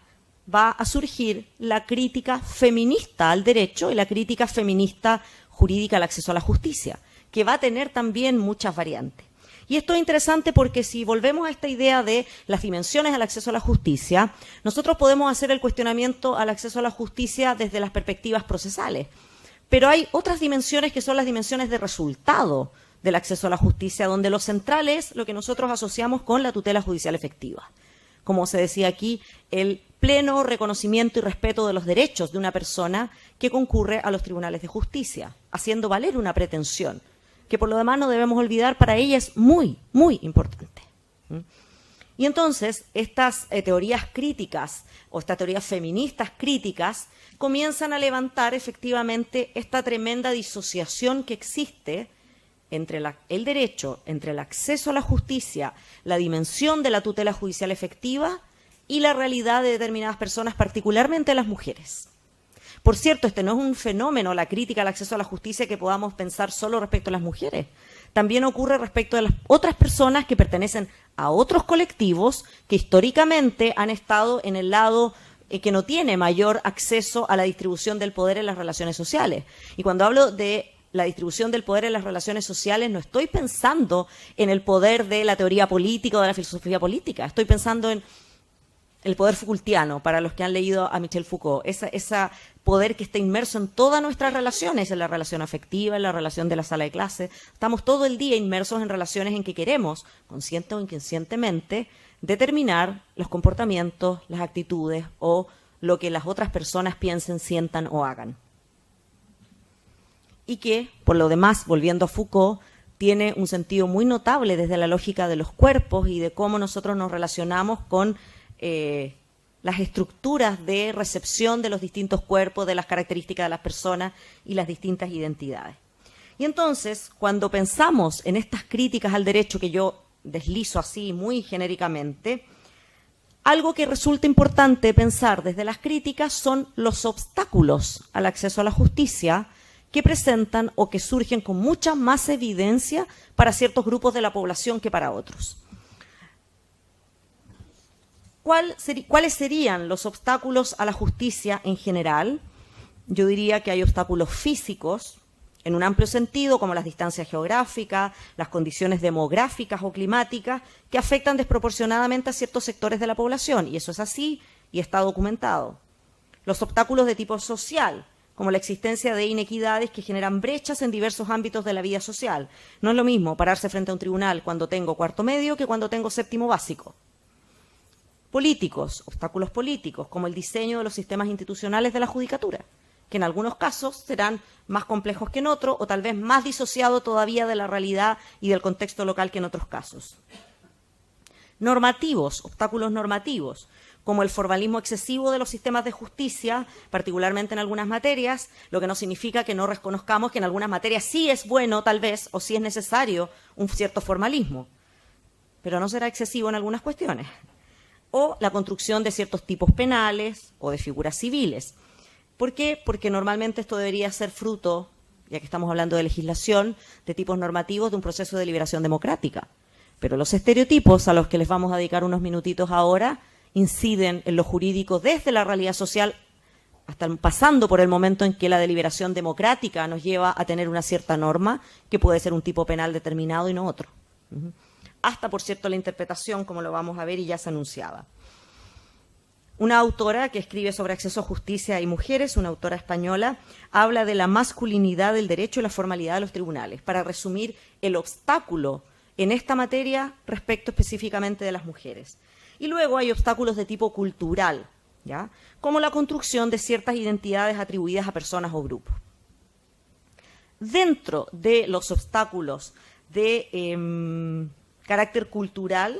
va a surgir la crítica feminista al derecho y la crítica feminista jurídica al acceso a la justicia, que va a tener también muchas variantes. Y esto es interesante porque si volvemos a esta idea de las dimensiones al acceso a la justicia, nosotros podemos hacer el cuestionamiento al acceso a la justicia desde las perspectivas procesales. Pero hay otras dimensiones que son las dimensiones de resultado del acceso a la justicia, donde lo central es lo que nosotros asociamos con la tutela judicial efectiva. Como se decía aquí, el pleno reconocimiento y respeto de los derechos de una persona que concurre a los tribunales de justicia, haciendo valer una pretensión, que por lo demás no debemos olvidar, para ella es muy, muy importante. Y entonces, estas teorías críticas, o estas teorías feministas críticas, comienzan a levantar efectivamente esta tremenda disociación que existe entre el derecho, entre el acceso a la justicia, la dimensión de la tutela judicial efectiva y la realidad de determinadas personas, particularmente las mujeres. Por cierto, este no es un fenómeno, la crítica al acceso a la justicia, que podamos pensar solo respecto a las mujeres. También ocurre respecto de las otras personas que pertenecen a otros colectivos que históricamente han estado en el lado que no tiene mayor acceso a la distribución del poder en las relaciones sociales. Y cuando hablo de la distribución del poder en las relaciones sociales, no estoy pensando en el poder de la teoría política o de la filosofía política, estoy pensando en el poder Foucaultiano, para los que han leído a Michel Foucault, ese poder que está inmerso en todas nuestras relaciones, en la relación afectiva, en la relación de la sala de clase. Estamos todo el día inmersos en relaciones en que queremos, consciente o inconscientemente, determinar los comportamientos, las actitudes o lo que las otras personas piensen, sientan o hagan. Y que, por lo demás, volviendo a Foucault, tiene un sentido muy notable desde la lógica de los cuerpos y de cómo nosotros nos relacionamos con las estructuras de recepción de los distintos cuerpos, de las características de las personas y las distintas identidades. Y entonces, cuando pensamos en estas críticas al derecho que yo deslizo así muy genéricamente, algo que resulta importante pensar desde las críticas son los obstáculos al acceso a la justicia que presentan o que surgen con mucha más evidencia para ciertos grupos de la población que para otros. ¿Cuáles serían los obstáculos a la justicia en general? Yo diría que hay obstáculos físicos, en un amplio sentido, como las distancias geográficas, las condiciones demográficas o climáticas, que afectan desproporcionadamente a ciertos sectores de la población, y eso es así y está documentado. Los obstáculos de tipo social, como la existencia de inequidades que generan brechas en diversos ámbitos de la vida social. No es lo mismo pararse frente a un tribunal cuando tengo cuarto medio que cuando tengo séptimo básico. Políticos, obstáculos políticos, como el diseño de los sistemas institucionales de la judicatura, que en algunos casos serán más complejos que en otros, o tal vez más disociados todavía de la realidad y del contexto local que en otros casos. Normativos, obstáculos normativos, como el formalismo excesivo de los sistemas de justicia, particularmente en algunas materias, lo que no significa que no reconozcamos que en algunas materias sí es bueno, tal vez, o sí es necesario un cierto formalismo, pero no será excesivo en algunas cuestiones. O la construcción de ciertos tipos penales o de figuras civiles. ¿Por qué? Porque normalmente esto debería ser fruto, ya que estamos hablando de legislación, de tipos normativos de un proceso de deliberación democrática. Pero los estereotipos, a los que les vamos a dedicar unos minutitos ahora, inciden en lo jurídico desde la realidad social, hasta pasando por el momento en que la deliberación democrática nos lleva a tener una cierta norma, que puede ser un tipo penal determinado y no otro. Hasta, por cierto, la interpretación, como lo vamos a ver y ya se anunciaba. Una autora que escribe sobre acceso a justicia y mujeres, una autora española, habla de la masculinidad del derecho y la formalidad de los tribunales, para resumir el obstáculo en esta materia respecto específicamente de las mujeres. Y luego hay obstáculos de tipo cultural, ¿ya? Como la construcción de ciertas identidades atribuidas a personas o grupos. Dentro de los obstáculos de carácter cultural,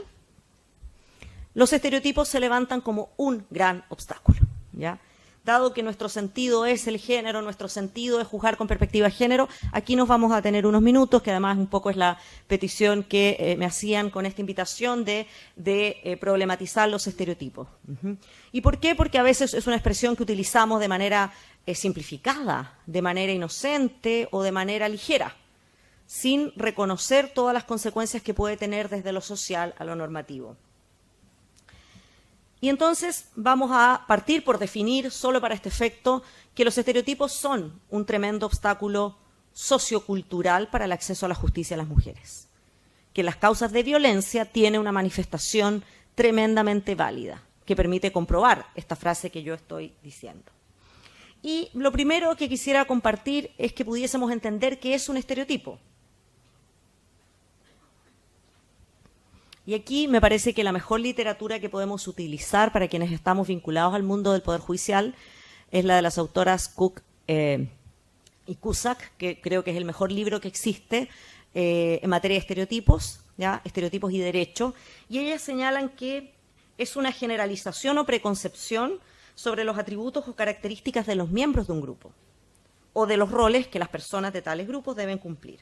los estereotipos se levantan como un gran obstáculo, ¿ya? Dado que nuestro sentido es el género, nuestro sentido es juzgar con perspectiva de género, aquí nos vamos a tener unos minutos, que además un poco es la petición que me hacían con esta invitación de problematizar los estereotipos. ¿Y por qué? Porque a veces es una expresión que utilizamos de manera simplificada, de manera inocente o de manera ligera, sin reconocer todas las consecuencias que puede tener desde lo social a lo normativo. Y entonces vamos a partir por definir, solo para este efecto, que los estereotipos son un tremendo obstáculo sociocultural para el acceso a la justicia de las mujeres. Que las causas de violencia tienen una manifestación tremendamente válida, que permite comprobar esta frase que yo estoy diciendo. Y lo primero que quisiera compartir es que pudiésemos entender qué es un estereotipo. Y aquí me parece que la mejor literatura que podemos utilizar para quienes estamos vinculados al mundo del Poder Judicial es la de las autoras Cook y Cusack, que creo que es el mejor libro que existe en materia de estereotipos, ¿ya? Estereotipos y derecho. Y ellas señalan que es una generalización o preconcepción sobre los atributos o características de los miembros de un grupo o de los roles que las personas de tales grupos deben cumplir.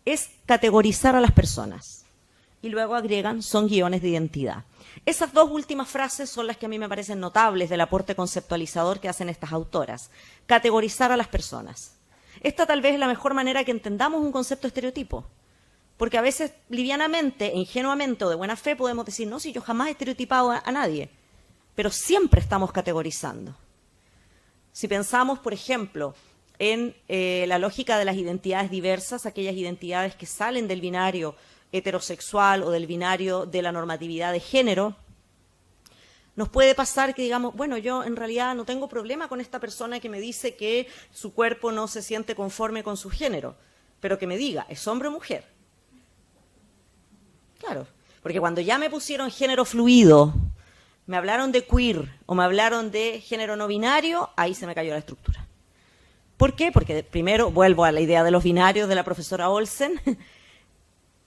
Es categorizar a las personas. Y luego agregan, son guiones de identidad. Esas dos últimas frases son las que a mí me parecen notables del aporte conceptualizador que hacen estas autoras. Categorizar a las personas. Esta tal vez es la mejor manera que entendamos un concepto estereotipo. Porque a veces, livianamente, ingenuamente o de buena fe, podemos decir, no, si yo jamás he estereotipado a nadie. Pero siempre estamos categorizando. Si pensamos, por ejemplo, en la lógica de las identidades diversas, aquellas identidades que salen del binario heterosexual o del binario de la normatividad de género, nos puede pasar que digamos, bueno, yo en realidad no tengo problema con esta persona que me dice que su cuerpo no se siente conforme con su género, pero que me diga, ¿es hombre o mujer? Claro, porque cuando ya me pusieron género fluido, me hablaron de queer o me hablaron de género no binario, ahí se me cayó la estructura. ¿Por qué? Porque primero vuelvo a la idea de los binarios de la profesora Olsen,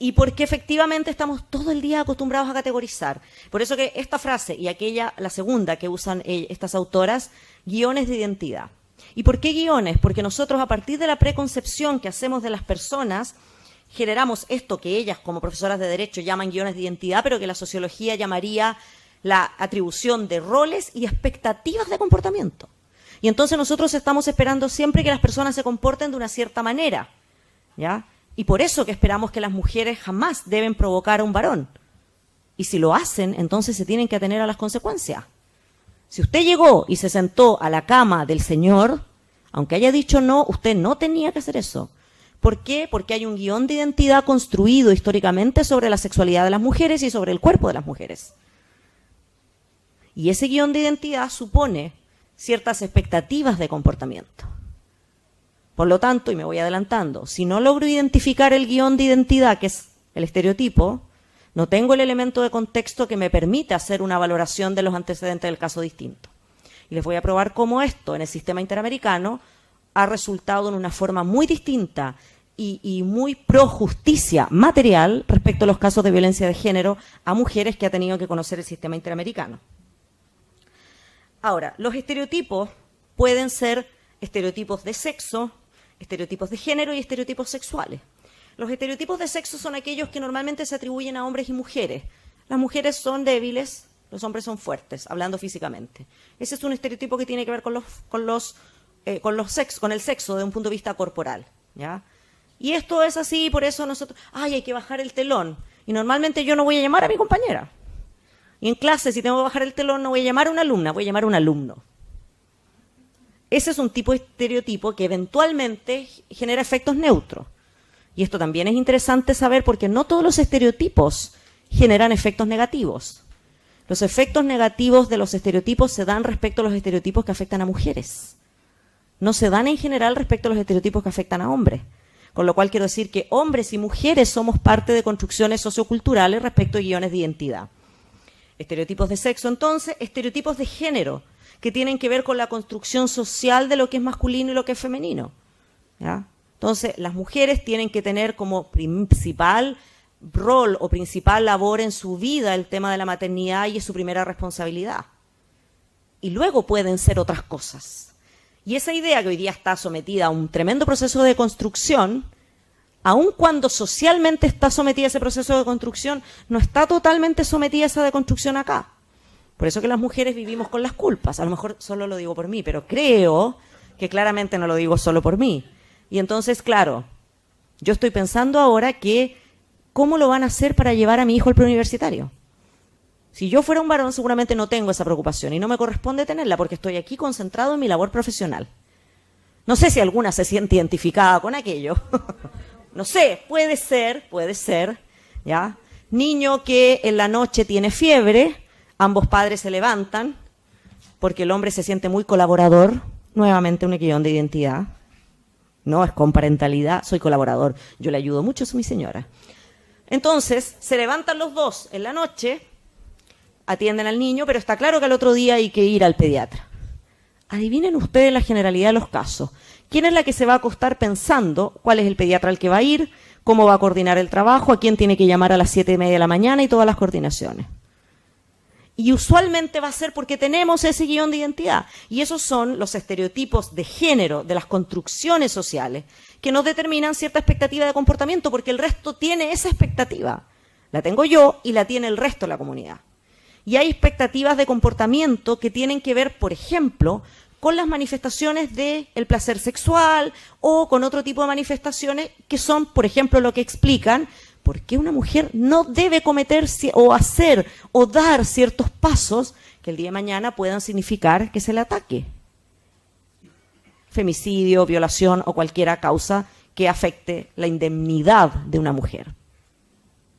y porque efectivamente estamos todo el día acostumbrados a categorizar. Por eso que esta frase y aquella, la segunda que usan estas autoras, guiones de identidad. ¿Y por qué guiones? Porque nosotros a partir de la preconcepción que hacemos de las personas, generamos esto que ellas como profesoras de Derecho llaman guiones de identidad, pero que la sociología llamaría la atribución de roles y expectativas de comportamiento. Y entonces nosotros estamos esperando siempre que las personas se comporten de una cierta manera, ¿ya? Y por eso que esperamos que las mujeres jamás deben provocar a un varón. Y si lo hacen, entonces se tienen que atener a las consecuencias. Si usted llegó y se sentó a la cama del señor, aunque haya dicho no, usted no tenía que hacer eso. ¿Por qué? Porque hay un guión de identidad construido históricamente sobre la sexualidad de las mujeres y sobre el cuerpo de las mujeres. Y ese guión de identidad supone ciertas expectativas de comportamiento. Por lo tanto, y me voy adelantando, si no logro identificar el guión de identidad, que es el estereotipo, no tengo el elemento de contexto que me permita hacer una valoración de los antecedentes del caso distinto. Y les voy a probar cómo esto en el sistema interamericano ha resultado en una forma muy distinta y muy pro justicia material respecto a los casos de violencia de género a mujeres que ha tenido que conocer el sistema interamericano. Ahora, los estereotipos pueden ser estereotipos de sexo, estereotipos de género y estereotipos sexuales. Los estereotipos de sexo son aquellos que normalmente se atribuyen a hombres y mujeres. Las mujeres son débiles, los hombres son fuertes, hablando físicamente. Ese es un estereotipo que tiene que ver con el sexo de un punto de vista corporal, ¿ya? Y esto es así, por eso nosotros, hay que bajar el telón. Y normalmente yo no voy a llamar a mi compañera. Y en clase, si tengo que bajar el telón, no voy a llamar a una alumna, voy a llamar a un alumno. Ese es un tipo de estereotipo que eventualmente genera efectos neutros. Y esto también es interesante saber porque no todos los estereotipos generan efectos negativos. Los efectos negativos de los estereotipos se dan respecto a los estereotipos que afectan a mujeres. No se dan en general respecto a los estereotipos que afectan a hombres. Con lo cual quiero decir que hombres y mujeres somos parte de construcciones socioculturales respecto a guiones de identidad. Estereotipos de sexo, entonces, estereotipos de género, que tienen que ver con la construcción social de lo que es masculino y lo que es femenino. ¿Ya? Entonces, las mujeres tienen que tener como principal rol o principal labor en su vida el tema de la maternidad y es su primera responsabilidad. Y luego pueden ser otras cosas. Y esa idea que hoy día está sometida a un tremendo proceso de construcción, aun cuando socialmente está sometida a ese proceso de construcción, no está totalmente sometida a esa deconstrucción acá. Por eso que las mujeres vivimos con las culpas. A lo mejor solo lo digo por mí, pero creo que claramente no lo digo solo por mí. Y entonces, claro, yo estoy pensando ahora que ¿cómo lo van a hacer para llevar a mi hijo al preuniversitario? Si yo fuera un varón, seguramente no tengo esa preocupación y no me corresponde tenerla porque estoy aquí concentrado en mi labor profesional. No sé si alguna se siente identificada con aquello. No sé, puede ser, ¿ya? Niño que en la noche tiene fiebre, ambos padres se levantan porque el hombre se siente muy colaborador, nuevamente un guión de identidad. No es con parentalidad, soy colaborador. Yo le ayudo mucho a mi señora. Entonces, se levantan los dos en la noche, atienden al niño, pero está claro que al otro día hay que ir al pediatra. Adivinen ustedes la generalidad de los casos. ¿Quién es la que se va a acostar pensando cuál es el pediatra al que va a ir, cómo va a coordinar el trabajo, a quién tiene que llamar a las 7:30 de la mañana y todas las coordinaciones? Y usualmente va a ser porque tenemos ese guión de identidad. Y esos son los estereotipos de género, de las construcciones sociales, que nos determinan cierta expectativa de comportamiento, porque el resto tiene esa expectativa. La tengo yo y la tiene el resto de la comunidad. Y hay expectativas de comportamiento que tienen que ver, por ejemplo, con las manifestaciones del placer sexual o con otro tipo de manifestaciones que son, por ejemplo, lo que explican por qué una mujer no debe cometer o hacer o dar ciertos pasos que el día de mañana puedan significar que se le ataque. Femicidio, violación o cualquier causa que afecte la indemnidad de una mujer,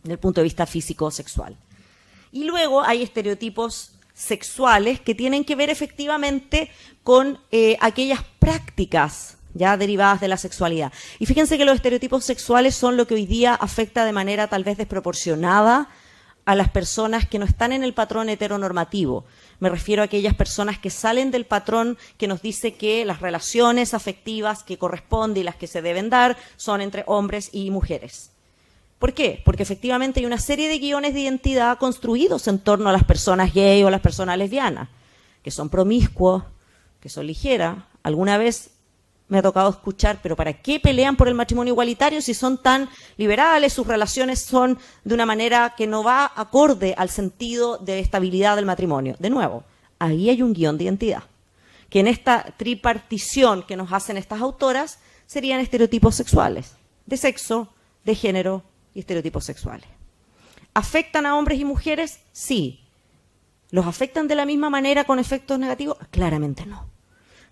desde el punto de vista físico o sexual. Y luego hay estereotipos sexuales que tienen que ver efectivamente con aquellas prácticas ya derivadas de la sexualidad. Y fíjense que los estereotipos sexuales son lo que hoy día afecta de manera tal vez desproporcionada a las personas que no están en el patrón heteronormativo. Me refiero a aquellas personas que salen del patrón que nos dice que las relaciones afectivas que corresponden y las que se deben dar son entre hombres y mujeres. ¿Por qué? Porque efectivamente hay una serie de guiones de identidad construidos en torno a las personas gay o las personas lesbianas, que son promiscuos, que son ligeras. Alguna vez me ha tocado escuchar, pero ¿para qué pelean por el matrimonio igualitario si son tan liberales? Sus relaciones son de una manera que no va acorde al sentido de estabilidad del matrimonio. De nuevo, ahí hay un guión de identidad, que en esta tripartición que nos hacen estas autoras serían estereotipos sexuales, de sexo, de género y estereotipos sexuales. ¿Afectan a hombres y mujeres? Sí. ¿Los afectan de la misma manera con efectos negativos? Claramente no.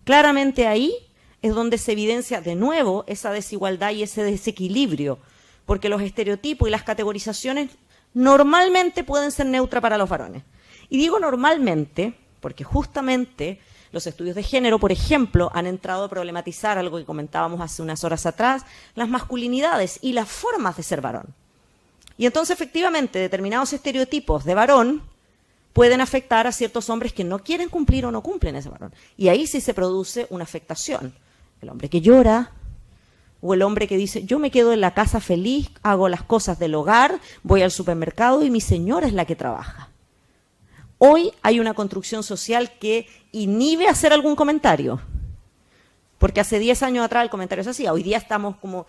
Claramente ahí es donde se evidencia de nuevo esa desigualdad y ese desequilibrio, porque los estereotipos y las categorizaciones normalmente pueden ser neutras para los varones. Y digo normalmente porque justamente los estudios de género, por ejemplo, han entrado a problematizar algo que comentábamos hace unas horas atrás, las masculinidades y las formas de ser varón. Y entonces, efectivamente, determinados estereotipos de varón pueden afectar a ciertos hombres que no quieren cumplir o no cumplen ese varón. Y ahí sí se produce una afectación. El hombre que llora, o el hombre que dice, yo me quedo en la casa feliz, hago las cosas del hogar, voy al supermercado y mi señora es la que trabaja. Hoy hay una construcción social que inhibe hacer algún comentario, porque hace 10 años atrás el comentario se hacía, hoy día estamos como,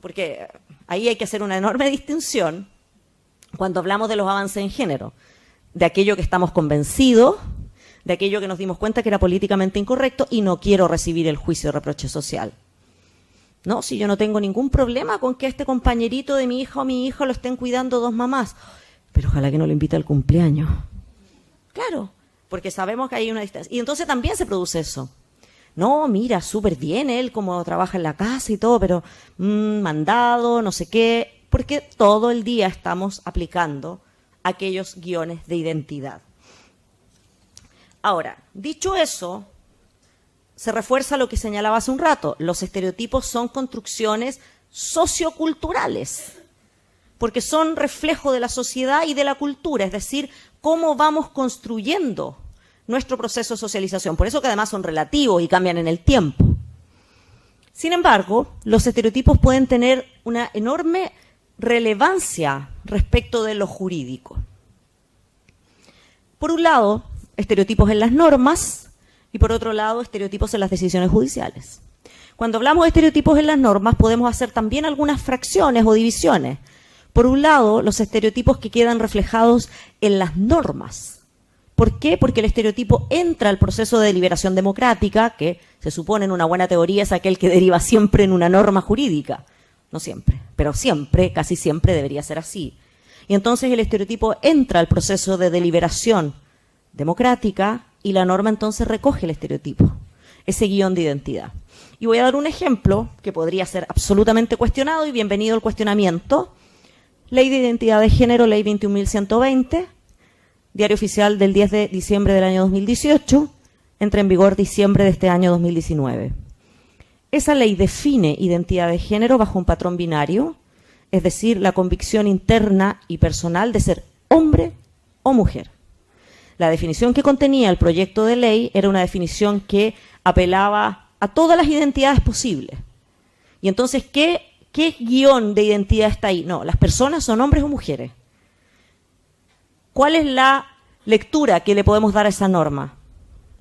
porque ahí hay que hacer una enorme distinción cuando hablamos de los avances en género, de aquello que estamos convencidos, de aquello que nos dimos cuenta que era políticamente incorrecto y no quiero recibir el juicio de reproche social. No, si yo no tengo ningún problema con que este compañerito de mi hija o mi hijo lo estén cuidando dos mamás, pero ojalá que no lo invite al cumpleaños. Claro, porque sabemos que hay una distancia. Y entonces también se produce eso. No, mira, súper bien él, como trabaja en la casa y todo, pero mandado, no sé qué, porque todo el día estamos aplicando aquellos guiones de identidad. Ahora, dicho eso, se refuerza lo que señalaba hace un rato. Los estereotipos son construcciones socioculturales, porque son reflejo de la sociedad y de la cultura, es decir, cómo vamos construyendo nuestro proceso de socialización. Por eso que además son relativos y cambian en el tiempo. Sin embargo, los estereotipos pueden tener una enorme relevancia respecto de lo jurídico. Por un lado, estereotipos en las normas y por otro lado, estereotipos en las decisiones judiciales. Cuando hablamos de estereotipos en las normas, podemos hacer también algunas fracciones o divisiones. Por un lado, los estereotipos que quedan reflejados en las normas. ¿Por qué? Porque el estereotipo entra al proceso de deliberación democrática, que se supone en una buena teoría es aquel que deriva siempre en una norma jurídica. No siempre, pero siempre, casi siempre debería ser así. Y entonces el estereotipo entra al proceso de deliberación democrática y la norma entonces recoge el estereotipo, ese guión de identidad. Y voy a dar un ejemplo que podría ser absolutamente cuestionado y bienvenido al cuestionamiento. Ley de Identidad de Género, Ley 21.120, Diario Oficial del 10 de diciembre del año 2018, entra en vigor diciembre de este año 2019. Esa ley define identidad de género bajo un patrón binario, es decir, la convicción interna y personal de ser hombre o mujer. La definición que contenía el proyecto de ley era una definición que apelaba a todas las identidades posibles. Y entonces, ¿qué guión de identidad está ahí? No, las personas son hombres o mujeres. ¿Cuál es la lectura que le podemos dar a esa norma?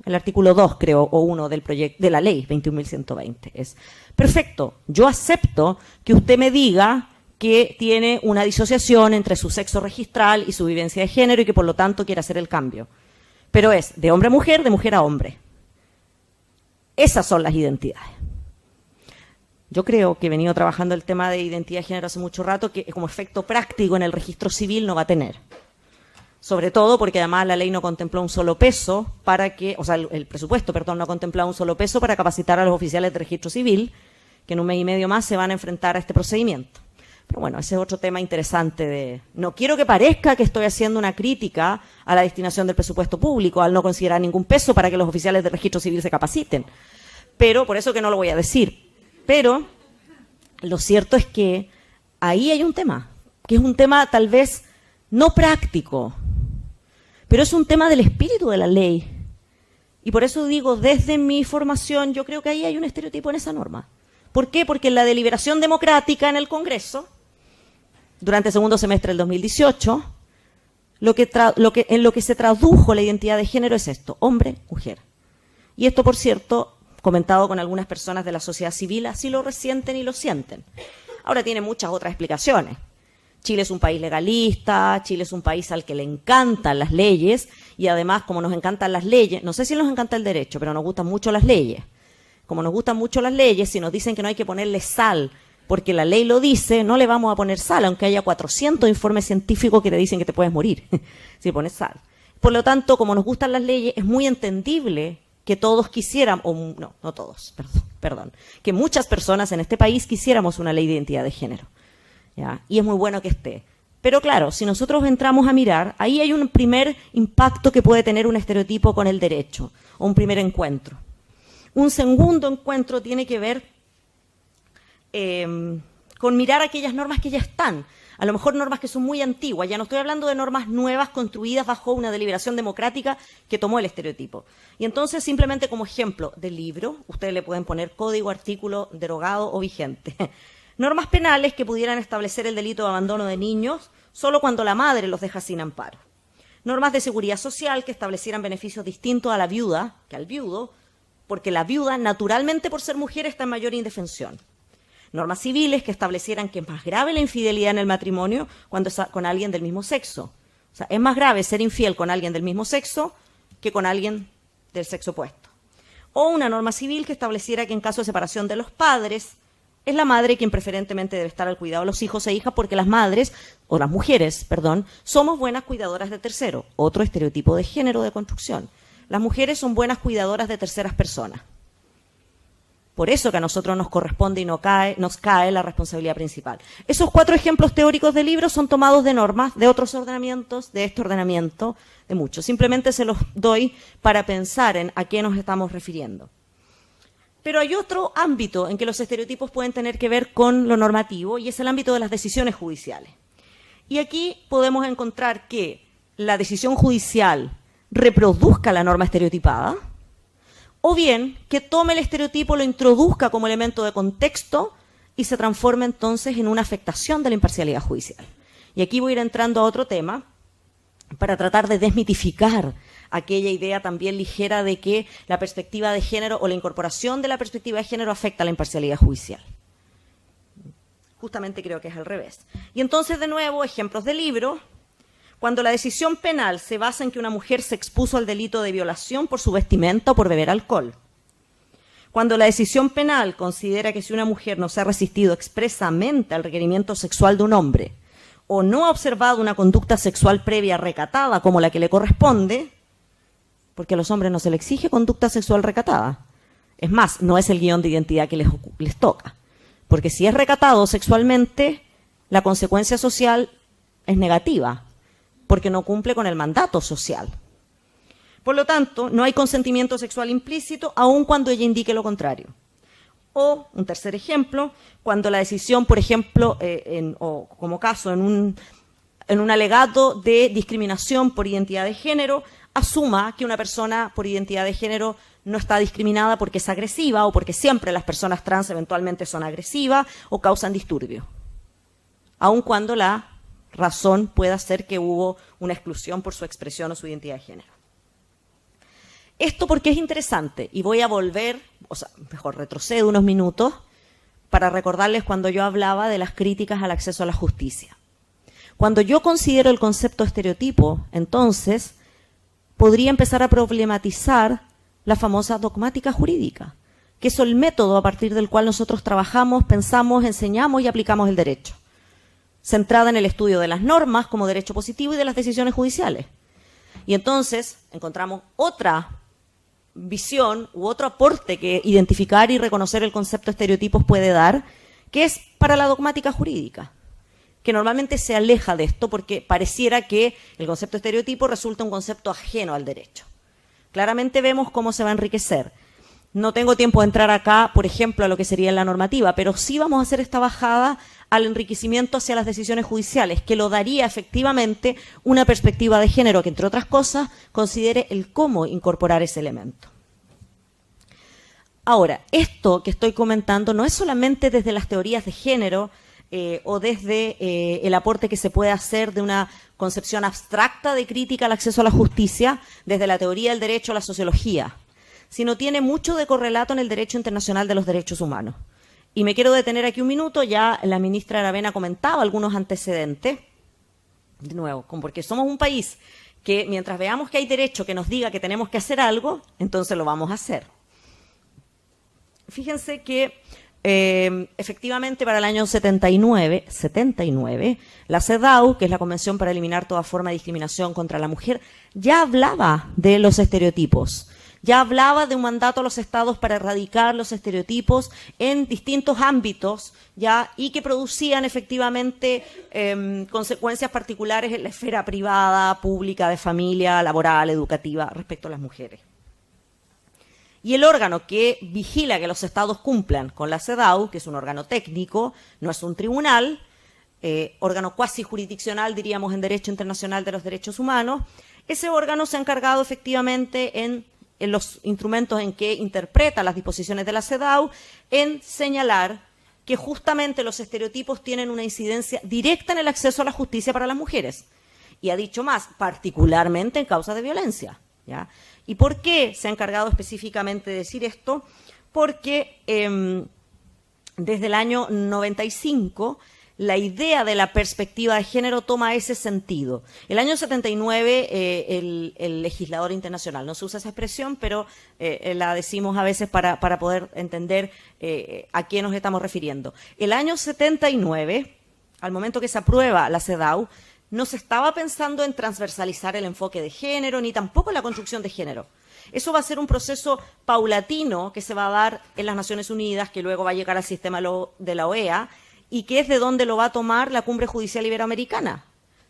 El artículo 2, creo, o 1 del proyecto de la ley 21.120. Es perfecto, yo acepto que usted me diga que tiene una disociación entre su sexo registral y su vivencia de género y que por lo tanto quiere hacer el cambio. Pero es de hombre a mujer, de mujer a hombre. Esas son las identidades. Yo creo que he venido trabajando el tema de identidad de género hace mucho rato, que como efecto práctico en el registro civil no va a tener. Sobre todo porque además la ley no contempló un solo peso para que, o sea, el presupuesto, perdón, no contemplaba un solo peso para capacitar a los oficiales de registro civil, que en un mes y medio más se van a enfrentar a este procedimiento. Pero bueno, ese es otro tema interesante de... No quiero que parezca que estoy haciendo una crítica a la destinación del presupuesto público, al no considerar ningún peso para que los oficiales de registro civil se capaciten. Pero, por eso que no lo voy a decir. Pero, lo cierto es que ahí hay un tema, que es un tema tal vez no práctico, pero es un tema del espíritu de la ley. Y por eso digo, desde mi formación, yo creo que ahí hay un estereotipo en esa norma. ¿Por qué? Porque en la deliberación democrática en el Congreso, durante el segundo semestre del 2018, en lo que se tradujo la identidad de género es esto, hombre, mujer. Y esto, por cierto, comentado con algunas personas de la sociedad civil, así lo resienten y lo sienten. Ahora tiene muchas otras explicaciones. Chile es un país legalista, Chile es un país al que le encantan las leyes y además, como nos encantan las leyes, no sé si nos encanta el derecho, pero nos gustan mucho las leyes. Como nos gustan mucho las leyes, si nos dicen que no hay que ponerle sal porque la ley lo dice, no le vamos a poner sal, aunque haya 400 informes científicos que te dicen que te puedes morir si pones sal. Por lo tanto, como nos gustan las leyes, es muy entendible que todos quisieran, o no todos, perdón, que muchas personas en este país quisiéramos una ley de identidad de género. ¿Ya? Y es muy bueno que esté. Pero claro, si nosotros entramos a mirar, ahí hay un primer impacto que puede tener un estereotipo con el derecho, o un primer encuentro. Un segundo encuentro tiene que ver con mirar aquellas normas que ya están, a lo mejor normas que son muy antiguas, ya no estoy hablando de normas nuevas construidas bajo una deliberación democrática que tomó el estereotipo. Y entonces, simplemente como ejemplo del libro, ustedes le pueden poner código, artículo, derogado o vigente. Normas penales que pudieran establecer el delito de abandono de niños solo cuando la madre los deja sin amparo. Normas de seguridad social que establecieran beneficios distintos a la viuda que al viudo, porque la viuda, naturalmente por ser mujer, está en mayor indefensión. Normas civiles que establecieran que es más grave la infidelidad en el matrimonio cuando es con alguien del mismo sexo. O sea, es más grave ser infiel con alguien del mismo sexo que con alguien del sexo opuesto. O una norma civil que estableciera que en caso de separación de los padres, es la madre quien preferentemente debe estar al cuidado de los hijos e hijas porque las madres, o las mujeres, perdón, somos buenas cuidadoras de tercero. Otro estereotipo de género de construcción. Las mujeres son buenas cuidadoras de terceras personas. Por eso que a nosotros nos corresponde y nos cae la responsabilidad principal. Esos 4 ejemplos teóricos de libros son tomados de normas, de otros ordenamientos, de este ordenamiento, de muchos. Simplemente se los doy para pensar en a qué nos estamos refiriendo. Pero hay otro ámbito en que los estereotipos pueden tener que ver con lo normativo, y es el ámbito de las decisiones judiciales. Y aquí podemos encontrar que la decisión judicial reproduzca la norma estereotipada, o bien que tome el estereotipo, lo introduzca como elemento de contexto y se transforme entonces en una afectación de la imparcialidad judicial. Y aquí voy a ir entrando a otro tema para tratar de desmitificar aquella idea también ligera de que la perspectiva de género o la incorporación de la perspectiva de género afecta a la imparcialidad judicial. Justamente creo que es al revés. Y entonces, de nuevo, ejemplos de libro. Cuando la decisión penal se basa en que una mujer se expuso al delito de violación por su vestimenta o por beber alcohol. Cuando la decisión penal considera que si una mujer no se ha resistido expresamente al requerimiento sexual de un hombre o no ha observado una conducta sexual previa recatada como la que le corresponde, porque a los hombres no se les exige conducta sexual recatada. Es más, no es el guión de identidad que les toca. Porque si es recatado sexualmente, la consecuencia social es negativa, porque no cumple con el mandato social. Por lo tanto, no hay consentimiento sexual implícito, aun cuando ella indique lo contrario. O, un tercer ejemplo, cuando la decisión, por ejemplo, o como caso en un alegato de discriminación por identidad de género, asuma que una persona por identidad de género no está discriminada porque es agresiva o porque siempre las personas trans eventualmente son agresivas o causan disturbio, aun cuando la razón pueda ser que hubo una exclusión por su expresión o su identidad de género. Esto porque es interesante, y voy a volver, o sea, mejor retrocedo unos minutos para recordarles cuando yo hablaba de las críticas al acceso a la justicia. Cuando yo considero el concepto estereotipo, entonces podría empezar a problematizar la famosa dogmática jurídica, que es el método a partir del cual nosotros trabajamos, pensamos, enseñamos y aplicamos el derecho, centrada en el estudio de las normas como derecho positivo y de las decisiones judiciales. Y entonces encontramos otra visión u otro aporte que identificar y reconocer el concepto estereotipos puede dar, que es para la dogmática jurídica, que normalmente se aleja de esto porque pareciera que el concepto estereotipo resulta un concepto ajeno al derecho. Claramente vemos cómo se va a enriquecer. No tengo tiempo de entrar acá, por ejemplo, a lo que sería la normativa, pero sí vamos a hacer esta bajada al enriquecimiento hacia las decisiones judiciales, que lo daría efectivamente una perspectiva de género que, entre otras cosas, considere el cómo incorporar ese elemento. Ahora, esto que estoy comentando no es solamente desde las teorías de género o desde el aporte que se puede hacer de una concepción abstracta de crítica al acceso a la justicia, desde la teoría del derecho a la sociología, sino tiene mucho de correlato en el derecho internacional de los derechos humanos. Y me quiero detener aquí un minuto, ya la ministra Aravena comentaba algunos antecedentes, de nuevo, porque somos un país que mientras veamos que hay derecho que nos diga que tenemos que hacer algo, entonces lo vamos a hacer. Fíjense que efectivamente para el año 79, la CEDAW, que es la Convención para Eliminar Toda Forma de Discriminación contra la Mujer, ya hablaba de los estereotipos. Ya hablaba de un mandato a los estados para erradicar los estereotipos en distintos ámbitos, ya, y que producían efectivamente consecuencias particulares en la esfera privada, pública, de familia, laboral, educativa, respecto a las mujeres. Y el órgano que vigila que los estados cumplan con la CEDAW, que es un órgano técnico, no es un tribunal, órgano cuasi jurisdiccional, diríamos, en Derecho Internacional de los Derechos Humanos, ese órgano se ha encargado efectivamente en los instrumentos en que interpreta las disposiciones de la CEDAW, en señalar que justamente los estereotipos tienen una incidencia directa en el acceso a la justicia para las mujeres. Y ha dicho más, particularmente en causas de violencia, ¿ya? ¿Y por qué se ha encargado específicamente de decir esto? Porque desde el año 95 la idea de la perspectiva de género toma ese sentido. El año 79 el legislador internacional, no se usa esa expresión, pero la decimos a veces para poder entender a qué nos estamos refiriendo. El año 79, al momento que se aprueba la CEDAW, no se estaba pensando en transversalizar el enfoque de género, ni tampoco en la construcción de género. Eso va a ser un proceso paulatino que se va a dar en las Naciones Unidas, que luego va a llegar al sistema de la OEA, y que es de donde lo va a tomar la Cumbre Judicial Iberoamericana,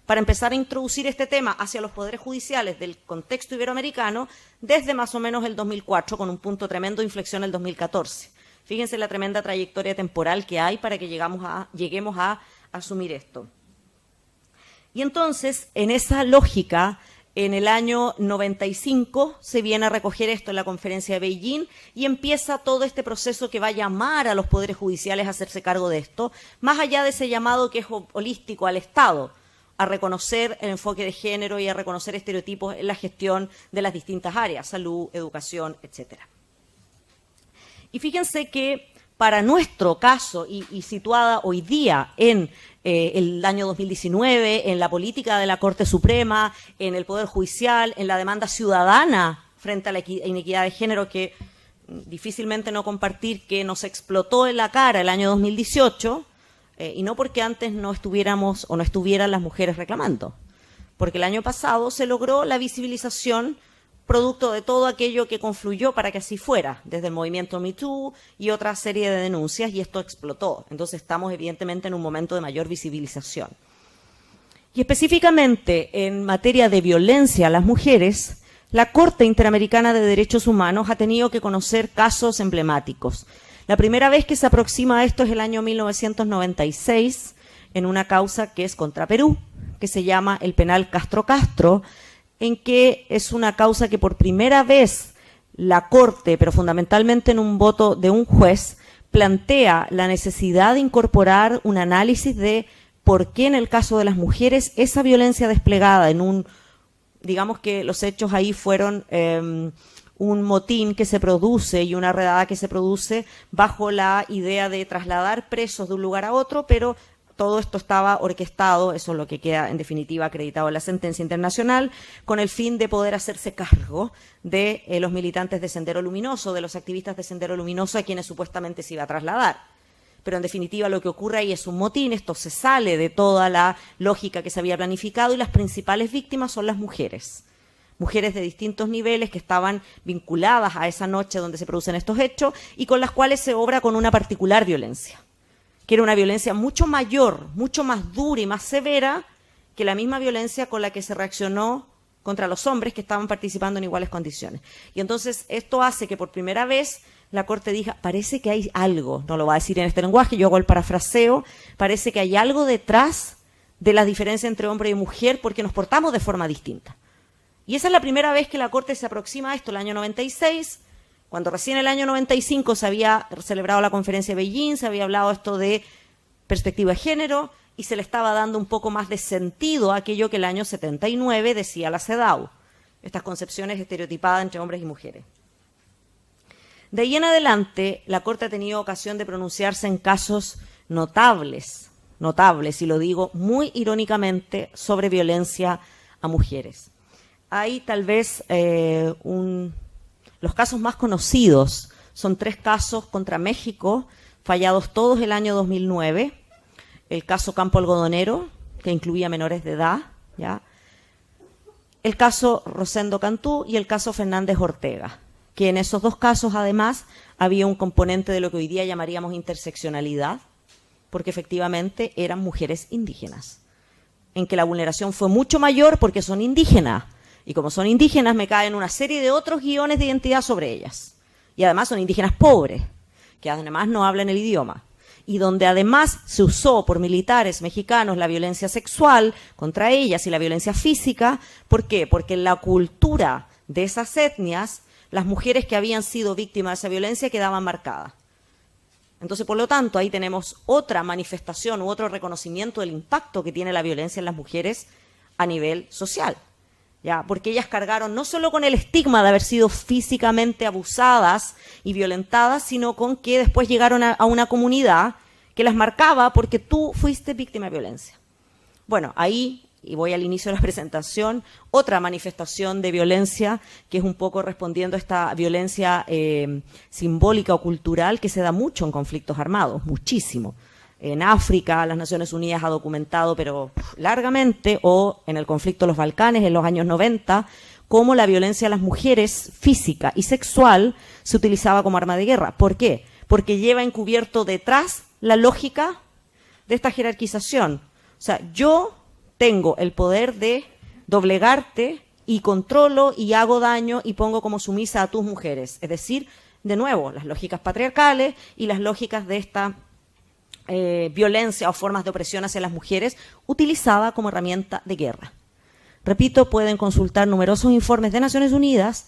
para empezar a introducir este tema hacia los poderes judiciales del contexto iberoamericano desde más o menos el 2004, con un punto tremendo de inflexión en el 2014. Fíjense la tremenda trayectoria temporal que hay para que lleguemos a asumir esto. Y entonces, en esa lógica, en el año 95 se viene a recoger esto en la conferencia de Beijing y empieza todo este proceso que va a llamar a los poderes judiciales a hacerse cargo de esto, más allá de ese llamado que es holístico al Estado, a reconocer el enfoque de género y a reconocer estereotipos en la gestión de las distintas áreas, salud, educación, etcétera. Y fíjense que para nuestro caso, y situada hoy día en el año 2019, en la política de la Corte Suprema, en el Poder Judicial, en la demanda ciudadana frente a la inequidad de género, que difícilmente no compartir que nos explotó en la cara el año 2018, y no porque antes no estuviéramos o no estuvieran las mujeres reclamando, porque el año pasado se logró la visibilización producto de todo aquello que confluyó para que así fuera, desde el movimiento Me Too y otra serie de denuncias, y esto explotó. Entonces estamos evidentemente en un momento de mayor visibilización. Y específicamente en materia de violencia a las mujeres, la Corte Interamericana de Derechos Humanos ha tenido que conocer casos emblemáticos. La primera vez que se aproxima a esto es el año 1996, en una causa que es contra Perú, que se llama el penal Castro Castro, en que es una causa que por primera vez la Corte, pero fundamentalmente en un voto de un juez, plantea la necesidad de incorporar un análisis de por qué en el caso de las mujeres esa violencia desplegada en un, digamos que los hechos ahí fueron un motín que se produce y una redada que se produce bajo la idea de trasladar presos de un lugar a otro, pero todo esto estaba orquestado, eso es lo que queda en definitiva acreditado en la sentencia internacional, con el fin de poder hacerse cargo de los militantes de Sendero Luminoso, de los activistas de Sendero Luminoso a quienes supuestamente se iba a trasladar. Pero en definitiva lo que ocurre ahí es un motín, esto se sale de toda la lógica que se había planificado y las principales víctimas son las mujeres. Mujeres de distintos niveles que estaban vinculadas a esa noche donde se producen estos hechos y con las cuales se obra con una particular violencia, que era una violencia mucho mayor, mucho más dura y más severa que la misma violencia con la que se reaccionó contra los hombres que estaban participando en iguales condiciones. Y entonces esto hace que por primera vez la Corte diga, parece que hay algo, no lo va a decir en este lenguaje, yo hago el parafraseo, parece que hay algo detrás de la diferencia entre hombre y mujer porque nos portamos de forma distinta. Y esa es la primera vez que la Corte se aproxima a esto, el año 96, cuando recién en el año 95 se había celebrado la conferencia de Beijing, se había hablado esto de perspectiva de género y se le estaba dando un poco más de sentido a aquello que el año 79 decía la CEDAW, estas concepciones estereotipadas entre hombres y mujeres. De ahí en adelante, la Corte ha tenido ocasión de pronunciarse en casos notables, y lo digo muy irónicamente, sobre violencia a mujeres. Hay tal vez los casos más conocidos son 3 casos contra México, fallados todos el año 2009. El caso Campo Algodonero, que incluía menores de edad, ¿ya? El caso Rosendo Cantú y el caso Fernández Ortega, que en esos 2 casos además había un componente de lo que hoy día llamaríamos interseccionalidad, porque efectivamente eran mujeres indígenas, en que la vulneración fue mucho mayor porque son indígenas. Y como son indígenas, me caen una serie de otros guiones de identidad sobre ellas. Y además son indígenas pobres, que además no hablan el idioma. Y donde además se usó por militares mexicanos la violencia sexual contra ellas y la violencia física. ¿Por qué? Porque en la cultura de esas etnias, las mujeres que habían sido víctimas de esa violencia quedaban marcadas. Entonces, por lo tanto, ahí tenemos otra manifestación u otro reconocimiento del impacto que tiene la violencia en las mujeres a nivel social. ¿Ya? Porque ellas cargaron no solo con el estigma de haber sido físicamente abusadas y violentadas, sino con que después llegaron a una comunidad que las marcaba porque tú fuiste víctima de violencia. Bueno, ahí, y voy al inicio de la presentación, otra manifestación de violencia que es un poco respondiendo a esta violencia simbólica o cultural que se da mucho en conflictos armados, muchísimo. en África, las Naciones Unidas ha documentado, pero largamente, o en el conflicto de los Balcanes en los años 90, cómo la violencia a las mujeres física y sexual se utilizaba como arma de guerra. ¿Por qué? Porque lleva encubierto detrás la lógica de esta jerarquización. O sea, yo tengo el poder de doblegarte y controlo y hago daño y pongo como sumisa a tus mujeres. Es decir, de nuevo, las lógicas patriarcales y las lógicas de esta violencia o formas de opresión hacia las mujeres utilizada como herramienta de guerra. Repito, pueden consultar numerosos informes de Naciones Unidas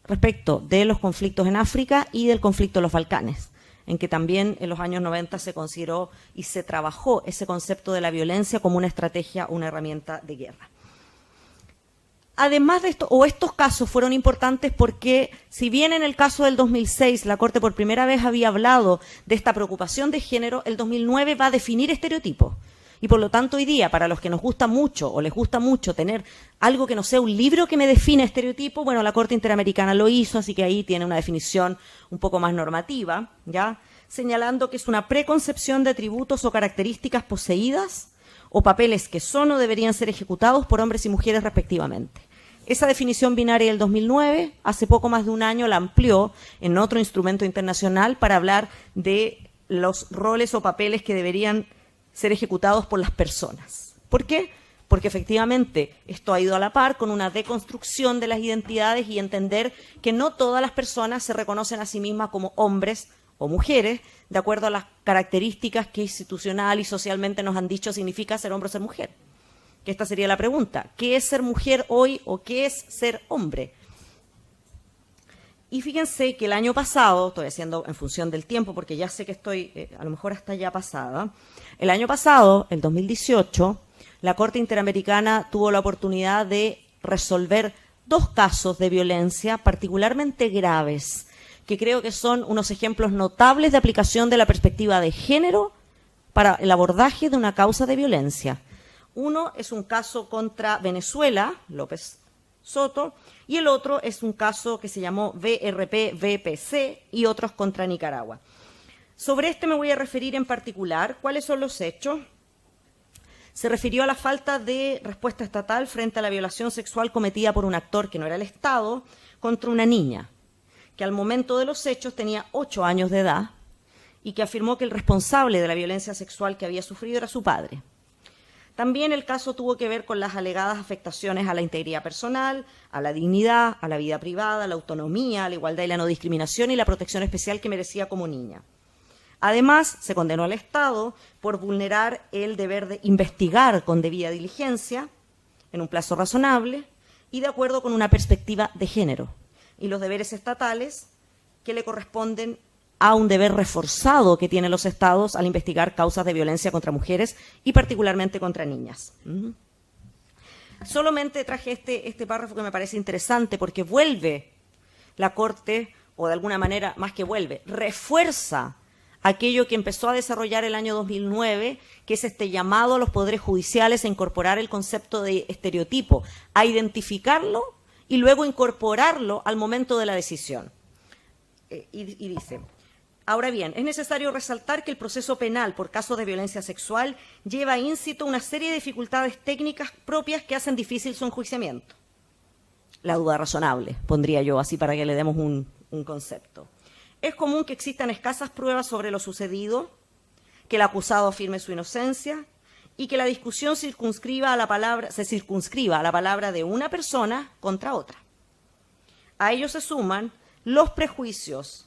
respecto de los conflictos en África y del conflicto de los Balcanes, en que también en los años 90 se consideró y se trabajó ese concepto de la violencia como una estrategia, una herramienta de guerra. Además de esto, o estos casos fueron importantes porque, si bien en el caso del 2006 la Corte por primera vez había hablado de esta preocupación de género, el 2009 va a definir estereotipos. Y por lo tanto hoy día, para los que nos gusta mucho o les gusta mucho tener algo que no sea un libro que me define estereotipo, bueno, la Corte Interamericana lo hizo, así que ahí tiene una definición un poco más normativa, ¿ya? Señalando que es una preconcepción de atributos o características poseídas o papeles que son o deberían ser ejecutados por hombres y mujeres respectivamente. Esa definición binaria del 2009, hace poco más de un año, la amplió en otro instrumento internacional para hablar de los roles o papeles que deberían ser ejecutados por las personas. ¿Por qué? Porque efectivamente esto ha ido a la par con una deconstrucción de las identidades y entender que no todas las personas se reconocen a sí mismas como hombres o mujeres, de acuerdo a las características que institucional y socialmente nos han dicho significa ser hombre o ser mujer. Que esta sería la pregunta. ¿Qué es ser mujer hoy o qué es ser hombre? Y fíjense que el año pasado, estoy haciendo en función del tiempo porque ya sé que estoy a lo mejor hasta ya pasada, el año pasado, el 2018, la Corte Interamericana tuvo la oportunidad de resolver 2 casos de violencia particularmente graves, que creo que son unos ejemplos notables de aplicación de la perspectiva de género para el abordaje de una causa de violencia. Uno es un caso contra Venezuela, López Soto, y el otro es un caso que se llamó VRP-VPC y otros contra Nicaragua. Sobre este me voy a referir en particular. ¿Cuáles son los hechos? Se refirió a la falta de respuesta estatal frente a la violación sexual cometida por un actor que no era el Estado contra una niña, que al momento de los hechos tenía 8 años de edad y que afirmó que el responsable de la violencia sexual que había sufrido era su padre. También el caso tuvo que ver con las alegadas afectaciones a la integridad personal, a la dignidad, a la vida privada, a la autonomía, a la igualdad y la no discriminación y la protección especial que merecía como niña. Además, se condenó al Estado por vulnerar el deber de investigar con debida diligencia, en un plazo razonable y de acuerdo con una perspectiva de género, y los deberes estatales que le corresponden a un deber reforzado que tienen los Estados al investigar causas de violencia contra mujeres y particularmente contra niñas. Solamente traje este párrafo que me parece interesante porque vuelve la Corte, o de alguna manera, más que vuelve, refuerza aquello que empezó a desarrollar el año 2009, que es este llamado a los poderes judiciales a incorporar el concepto de estereotipo, a identificarlo y luego incorporarlo al momento de la decisión. Y dice: ahora bien, es necesario resaltar que el proceso penal por casos de violencia sexual lleva íncito una serie de dificultades técnicas propias que hacen difícil su enjuiciamiento. La duda razonable, pondría yo así para que le demos un concepto. Es común que existan escasas pruebas sobre lo sucedido, que el acusado afirme su inocencia y que la discusión se circunscriba a la palabra de una persona contra otra. A ello se suman los prejuicios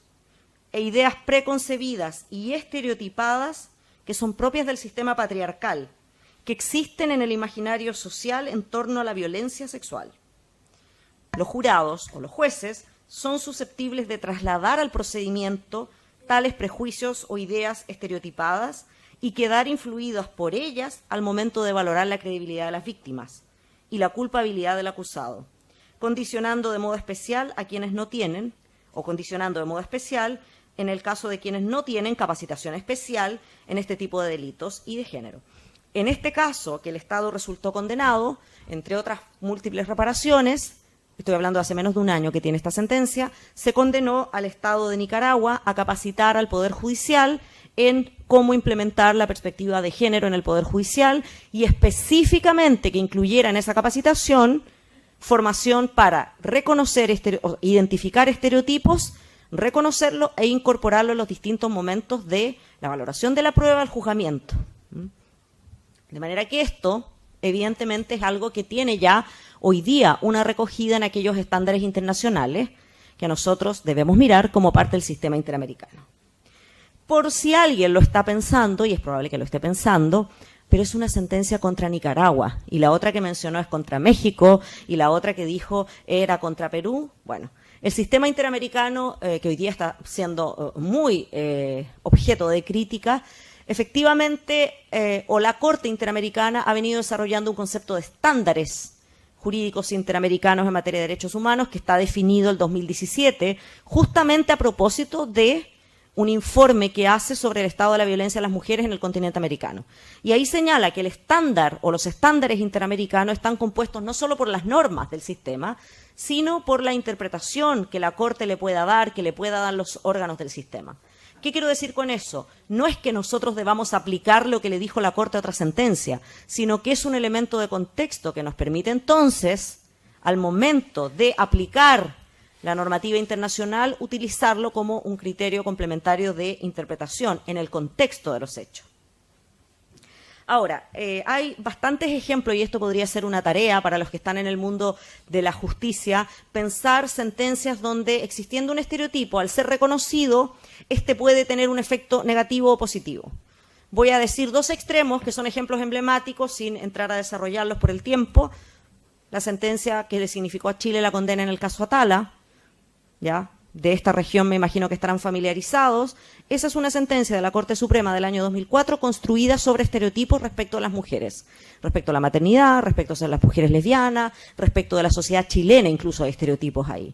e ideas preconcebidas y estereotipadas que son propias del sistema patriarcal, que existen en el imaginario social en torno a la violencia sexual. Los jurados o los jueces son susceptibles de trasladar al procedimiento tales prejuicios o ideas estereotipadas y quedar influidos por ellas al momento de valorar la credibilidad de las víctimas y la culpabilidad del acusado, condicionando de modo especial a quienes no tienen, o condicionando de modo especial en el caso de quienes no tienen capacitación especial en este tipo de delitos y de género. En este caso, que el Estado resultó condenado, entre otras múltiples reparaciones, estoy hablando de hace menos de un año que tiene esta sentencia, se condenó al Estado de Nicaragua a capacitar al Poder Judicial en cómo implementar la perspectiva de género en el Poder Judicial y específicamente que incluyera en esa capacitación formación para reconocer, identificar estereotipos, reconocerlo e incorporarlo en los distintos momentos de la valoración de la prueba, el juzgamiento. De manera que esto, evidentemente, es algo que tiene ya hoy día una recogida en aquellos estándares internacionales que nosotros debemos mirar como parte del sistema interamericano. Por si alguien lo está pensando, y es probable que lo esté pensando, pero es una sentencia contra Nicaragua, y la otra que mencionó es contra México, y la otra que dijo era contra Perú. Bueno, el sistema interamericano, que hoy día está siendo muy objeto de crítica, efectivamente, o la Corte Interamericana ha venido desarrollando un concepto de estándares jurídicos interamericanos en materia de derechos humanos que está definido el 2017, justamente a propósito de un informe que hace sobre el estado de la violencia de las mujeres en el continente americano. Y ahí señala que el estándar o los estándares interamericanos están compuestos no solo por las normas del sistema, sino por la interpretación que la Corte le pueda dar, que le pueda dar los órganos del sistema. ¿Qué quiero decir con eso? No es que nosotros debamos aplicar lo que le dijo la Corte a otra sentencia, sino que es un elemento de contexto que nos permite entonces, al momento de aplicar la normativa internacional, utilizarlo como un criterio complementario de interpretación en el contexto de los hechos. Ahora, hay bastantes ejemplos, y esto podría ser una tarea para los que están en el mundo de la justicia, pensar sentencias donde, existiendo un estereotipo, al ser reconocido, este puede tener un efecto negativo o positivo. Voy a decir dos extremos que son ejemplos emblemáticos, sin entrar a desarrollarlos por el tiempo. La sentencia que le significó a Chile la condena en el caso Atala, ¿ya? De esta región me imagino que estarán familiarizados. Esa es una sentencia de la Corte Suprema del año 2004 construida sobre estereotipos respecto a las mujeres, respecto a la maternidad, respecto a las mujeres lesbianas, respecto de la sociedad chilena, incluso hay estereotipos ahí.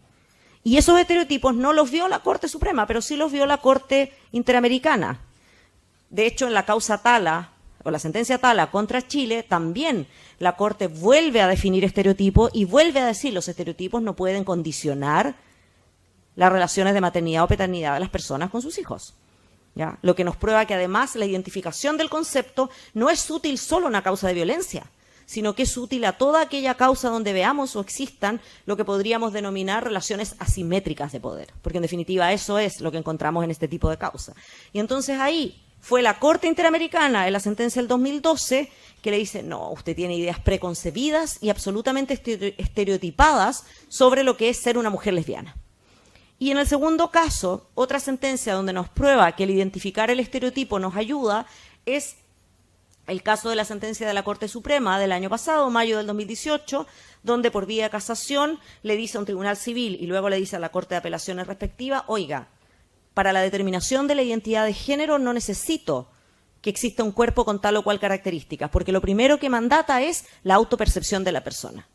Y esos estereotipos no los vio la Corte Suprema, pero sí los vio la Corte Interamericana. De hecho, en la causa Atala, o la sentencia Atala contra Chile, también la Corte vuelve a definir estereotipos y vuelve a decir los estereotipos no pueden condicionar las relaciones de maternidad o paternidad de las personas con sus hijos. ¿Ya? Lo que nos prueba que además la identificación del concepto no es útil solo a una causa de violencia, sino que es útil a toda aquella causa donde veamos o existan lo que podríamos denominar relaciones asimétricas de poder, porque en definitiva eso es lo que encontramos en este tipo de causa. Y entonces ahí fue la Corte Interamericana en la sentencia del 2012 que le dice, no, usted tiene ideas preconcebidas y absolutamente estereotipadas sobre lo que es ser una mujer lesbiana. Y en el segundo caso, otra sentencia donde nos prueba que el identificar el estereotipo nos ayuda es el caso de la sentencia de la Corte Suprema del año pasado, mayo del 2018, donde por vía de casación le dice a un tribunal civil y luego le dice a la Corte de Apelaciones respectiva, oiga, para la determinación de la identidad de género no necesito que exista un cuerpo con tal o cual características, porque lo primero que mandata es la autopercepción de la persona.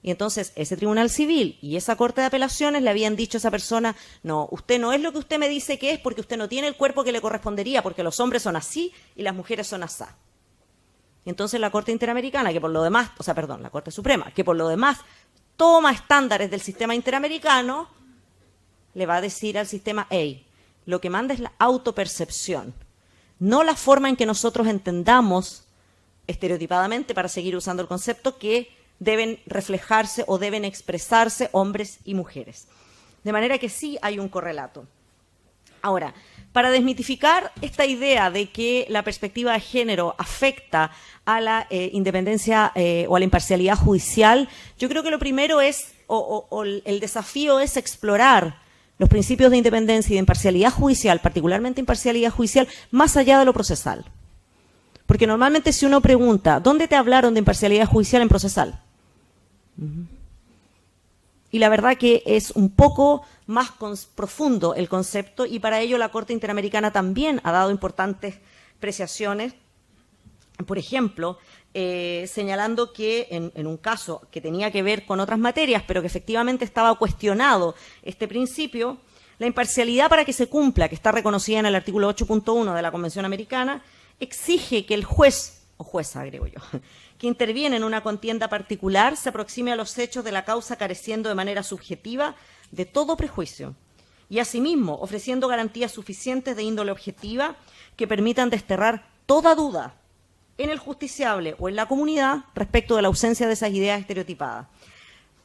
Y entonces ese tribunal civil y esa Corte de Apelaciones le habían dicho a esa persona, no, usted no es lo que usted me dice que es porque usted no tiene el cuerpo que le correspondería, porque los hombres son así y las mujeres son asá. Y entonces la Corte Interamericana, que por lo demás, la Corte Suprema, que por lo demás toma estándares del sistema interamericano, le va a decir al sistema, hey, lo que manda es la autopercepción, no la forma en que nosotros entendamos estereotipadamente, para seguir usando el concepto, que deben reflejarse o deben expresarse hombres y mujeres. De manera que sí hay un correlato. Ahora, para desmitificar esta idea de que la perspectiva de género afecta a la independencia o a la imparcialidad judicial, yo creo que lo primero es, el desafío es explorar los principios de independencia y de imparcialidad judicial, particularmente imparcialidad judicial, más allá de lo procesal. Porque normalmente si uno pregunta, ¿dónde te hablaron de imparcialidad judicial? En procesal. Y la verdad que es un poco más profundo el concepto y para ello la Corte Interamericana también ha dado importantes apreciaciones. Por ejemplo, señalando que en un caso que tenía que ver con otras materias, pero que efectivamente estaba cuestionado este principio, la imparcialidad para que se cumpla, que está reconocida en el artículo 8.1 de la Convención Americana, exige que el juez, o jueza agrego yo, que interviene en una contienda particular se aproxime a los hechos de la causa careciendo de manera subjetiva de todo prejuicio y asimismo ofreciendo garantías suficientes de índole objetiva que permitan desterrar toda duda en el justiciable o en la comunidad respecto de la ausencia de esas ideas estereotipadas.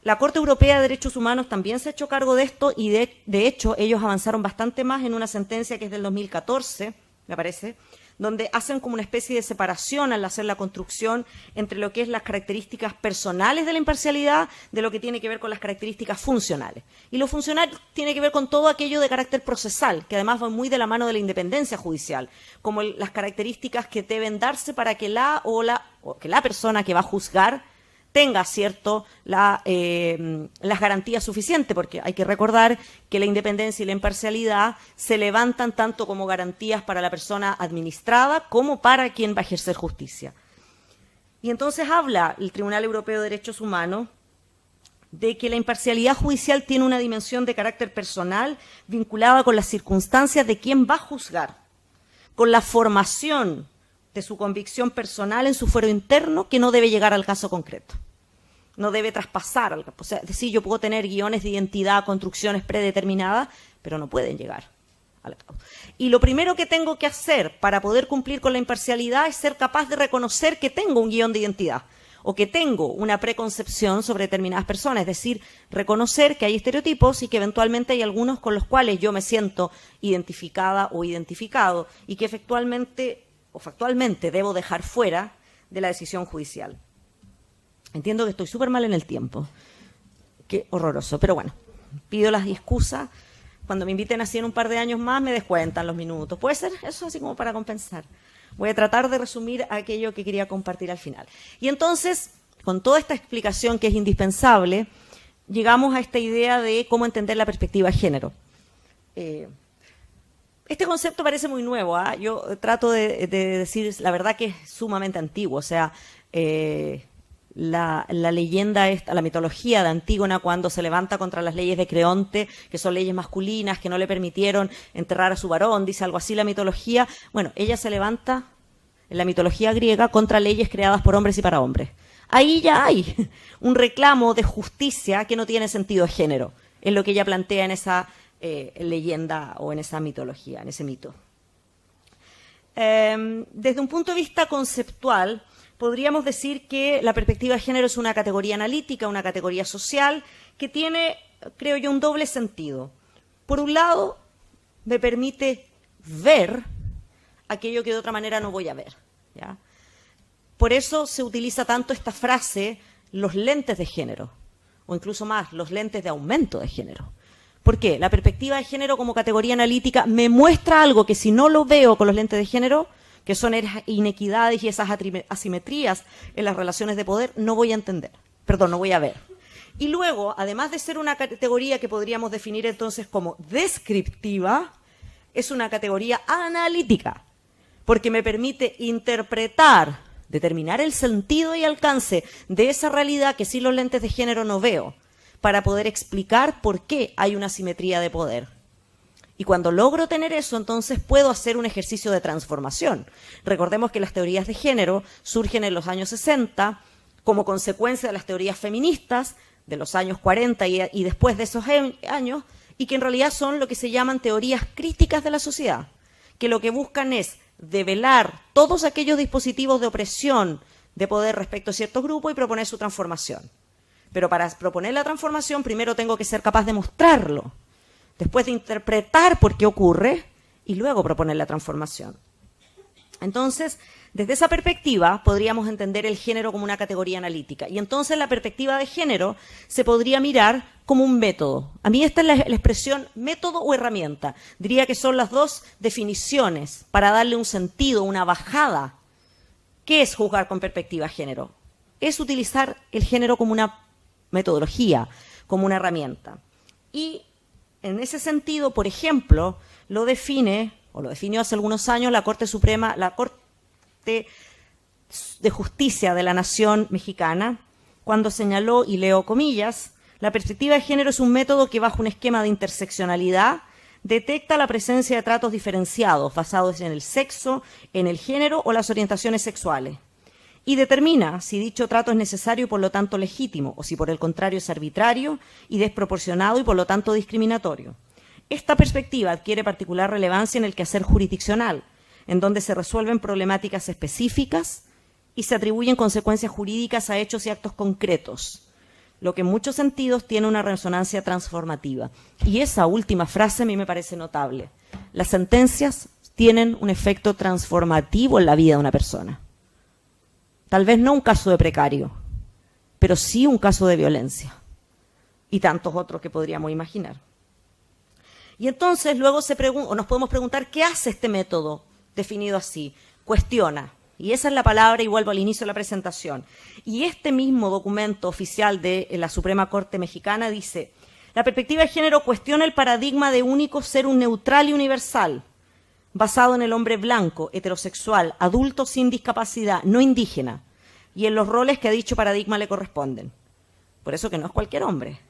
La Corte Europea de Derechos Humanos también se ha hecho cargo de esto y de hecho ellos avanzaron bastante más en una sentencia que es del 2014, me parece, donde hacen como una especie de separación al hacer la construcción entre lo que es las características personales de la imparcialidad de lo que tiene que ver con las características funcionales. Y lo funcional tiene que ver con todo aquello de carácter procesal, que además va muy de la mano de la independencia judicial, como las características que deben darse para que la persona que va a juzgar tenga, cierto, las garantías suficientes, porque hay que recordar que la independencia y la imparcialidad se levantan tanto como garantías para la persona administrada como para quien va a ejercer justicia. Y entonces habla el Tribunal Europeo de Derechos Humanos de que la imparcialidad judicial tiene una dimensión de carácter personal vinculada con las circunstancias de quien va a juzgar, con la formación de su convicción personal en su fuero interno, que no debe llegar al caso concreto. No debe traspasar, o sea, es decir, yo puedo tener guiones de identidad, construcciones predeterminadas, pero no pueden llegar al caso. Y lo primero que tengo que hacer para poder cumplir con la imparcialidad es ser capaz de reconocer que tengo un guión de identidad o que tengo una preconcepción sobre determinadas personas, es decir, reconocer que hay estereotipos y que eventualmente hay algunos con los cuales yo me siento identificada o identificado y que efectualmente o factualmente debo dejar fuera de la decisión judicial. Entiendo que estoy súper mal en el tiempo. Qué horroroso. Pero bueno, pido las excusas. Cuando me inviten así en un par de años más, me descuentan los minutos. ¿Puede ser? Eso así como para compensar. Voy a tratar de resumir aquello que quería compartir al final. Y entonces, con toda esta explicación que es indispensable, llegamos a esta idea de cómo entender la perspectiva de género. Este concepto parece muy nuevo, ¿eh? Yo trato de decir la verdad que es sumamente antiguo. O sea, la leyenda, la mitología de Antígona, cuando se levanta contra las leyes de Creonte, que son leyes masculinas, que no le permitieron enterrar a su varón, dice algo así la mitología. Bueno, ella se levanta en la mitología griega contra leyes creadas por hombres y para hombres. Ahí ya hay un reclamo de justicia que no tiene sentido de género, en lo que ella plantea en esa leyenda o en esa mitología, en ese mito. Desde un punto de vista conceptual, podríamos decir que la perspectiva de género es una categoría analítica, una categoría social, que tiene, creo yo, un doble sentido. Por un lado, me permite ver aquello que de otra manera no voy a ver, ¿ya? Por eso se utiliza tanto esta frase, los lentes de género, o incluso más, los lentes de aumento de género. ¿Por qué? La perspectiva de género como categoría analítica me muestra algo que si no lo veo con los lentes de género, que son esas inequidades y esas asimetrías en las relaciones de poder, no voy a entender, perdón, no voy a ver. Y luego, además de ser una categoría que podríamos definir entonces como descriptiva, es una categoría analítica, porque me permite interpretar, determinar el sentido y alcance de esa realidad que sin los lentes de género no veo, para poder explicar por qué hay una asimetría de poder. Y cuando logro tener eso, entonces puedo hacer un ejercicio de transformación. Recordemos que las teorías de género surgen en los años 60 como consecuencia de las teorías feministas de los años 40 y después de esos años, y que en realidad son lo que se llaman teorías críticas de la sociedad, que lo que buscan es develar todos aquellos dispositivos de opresión de poder respecto a ciertos grupos y proponer su transformación. Pero para proponer la transformación, primero tengo que ser capaz de mostrarlo, después de interpretar por qué ocurre y luego proponer la transformación. Entonces, desde esa perspectiva, podríamos entender el género como una categoría analítica. Y entonces la perspectiva de género se podría mirar como un método. A mí esta es la expresión método o herramienta. Diría que son las dos definiciones para darle un sentido, una bajada. ¿Qué es juzgar con perspectiva de género? Es utilizar el género como una metodología, como una herramienta. Y en ese sentido, por ejemplo, lo definió hace algunos años la Corte Suprema, la Corte de Justicia de la Nación Mexicana, cuando señaló, y leo comillas, la perspectiva de género es un método que bajo un esquema de interseccionalidad detecta la presencia de tratos diferenciados basados en el sexo, en el género o las orientaciones sexuales, y determina si dicho trato es necesario y por lo tanto legítimo, o si por el contrario es arbitrario y desproporcionado y por lo tanto discriminatorio. Esta perspectiva adquiere particular relevancia en el quehacer jurisdiccional, en donde se resuelven problemáticas específicas y se atribuyen consecuencias jurídicas a hechos y actos concretos, lo que en muchos sentidos tiene una resonancia transformativa. Y esa última frase a mí me parece notable. Las sentencias tienen un efecto transformativo en la vida de una persona. Tal vez no un caso de precario, pero sí un caso de violencia. Y tantos otros que podríamos imaginar. Y entonces luego nos podemos preguntar, ¿qué hace este método definido así? Cuestiona. Y esa es la palabra, y vuelvo al inicio de la presentación. Y este mismo documento oficial de la Suprema Corte Mexicana dice: la perspectiva de género cuestiona el paradigma de único ser un neutral y universal, basado en el hombre blanco, heterosexual, adulto sin discapacidad, no indígena, y en los roles que a dicho paradigma le corresponden. Por eso que no es cualquier hombre.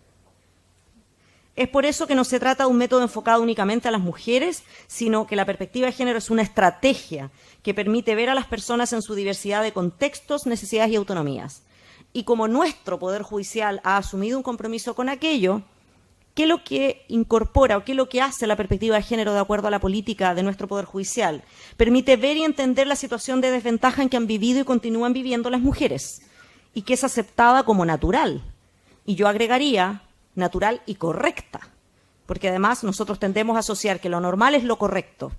Es por eso que no se trata de un método enfocado únicamente a las mujeres, sino que la perspectiva de género es una estrategia que permite ver a las personas en su diversidad de contextos, necesidades y autonomías. Y como nuestro Poder Judicial ha asumido un compromiso con aquello, ¿qué es lo que incorpora o qué es lo que hace la perspectiva de género de acuerdo a la política de nuestro Poder Judicial? Permite ver y entender la situación de desventaja en que han vivido y continúan viviendo las mujeres, y que es aceptada como natural. Y yo agregaría natural y correcta, porque además nosotros tendemos a asociar que lo normal es lo correcto.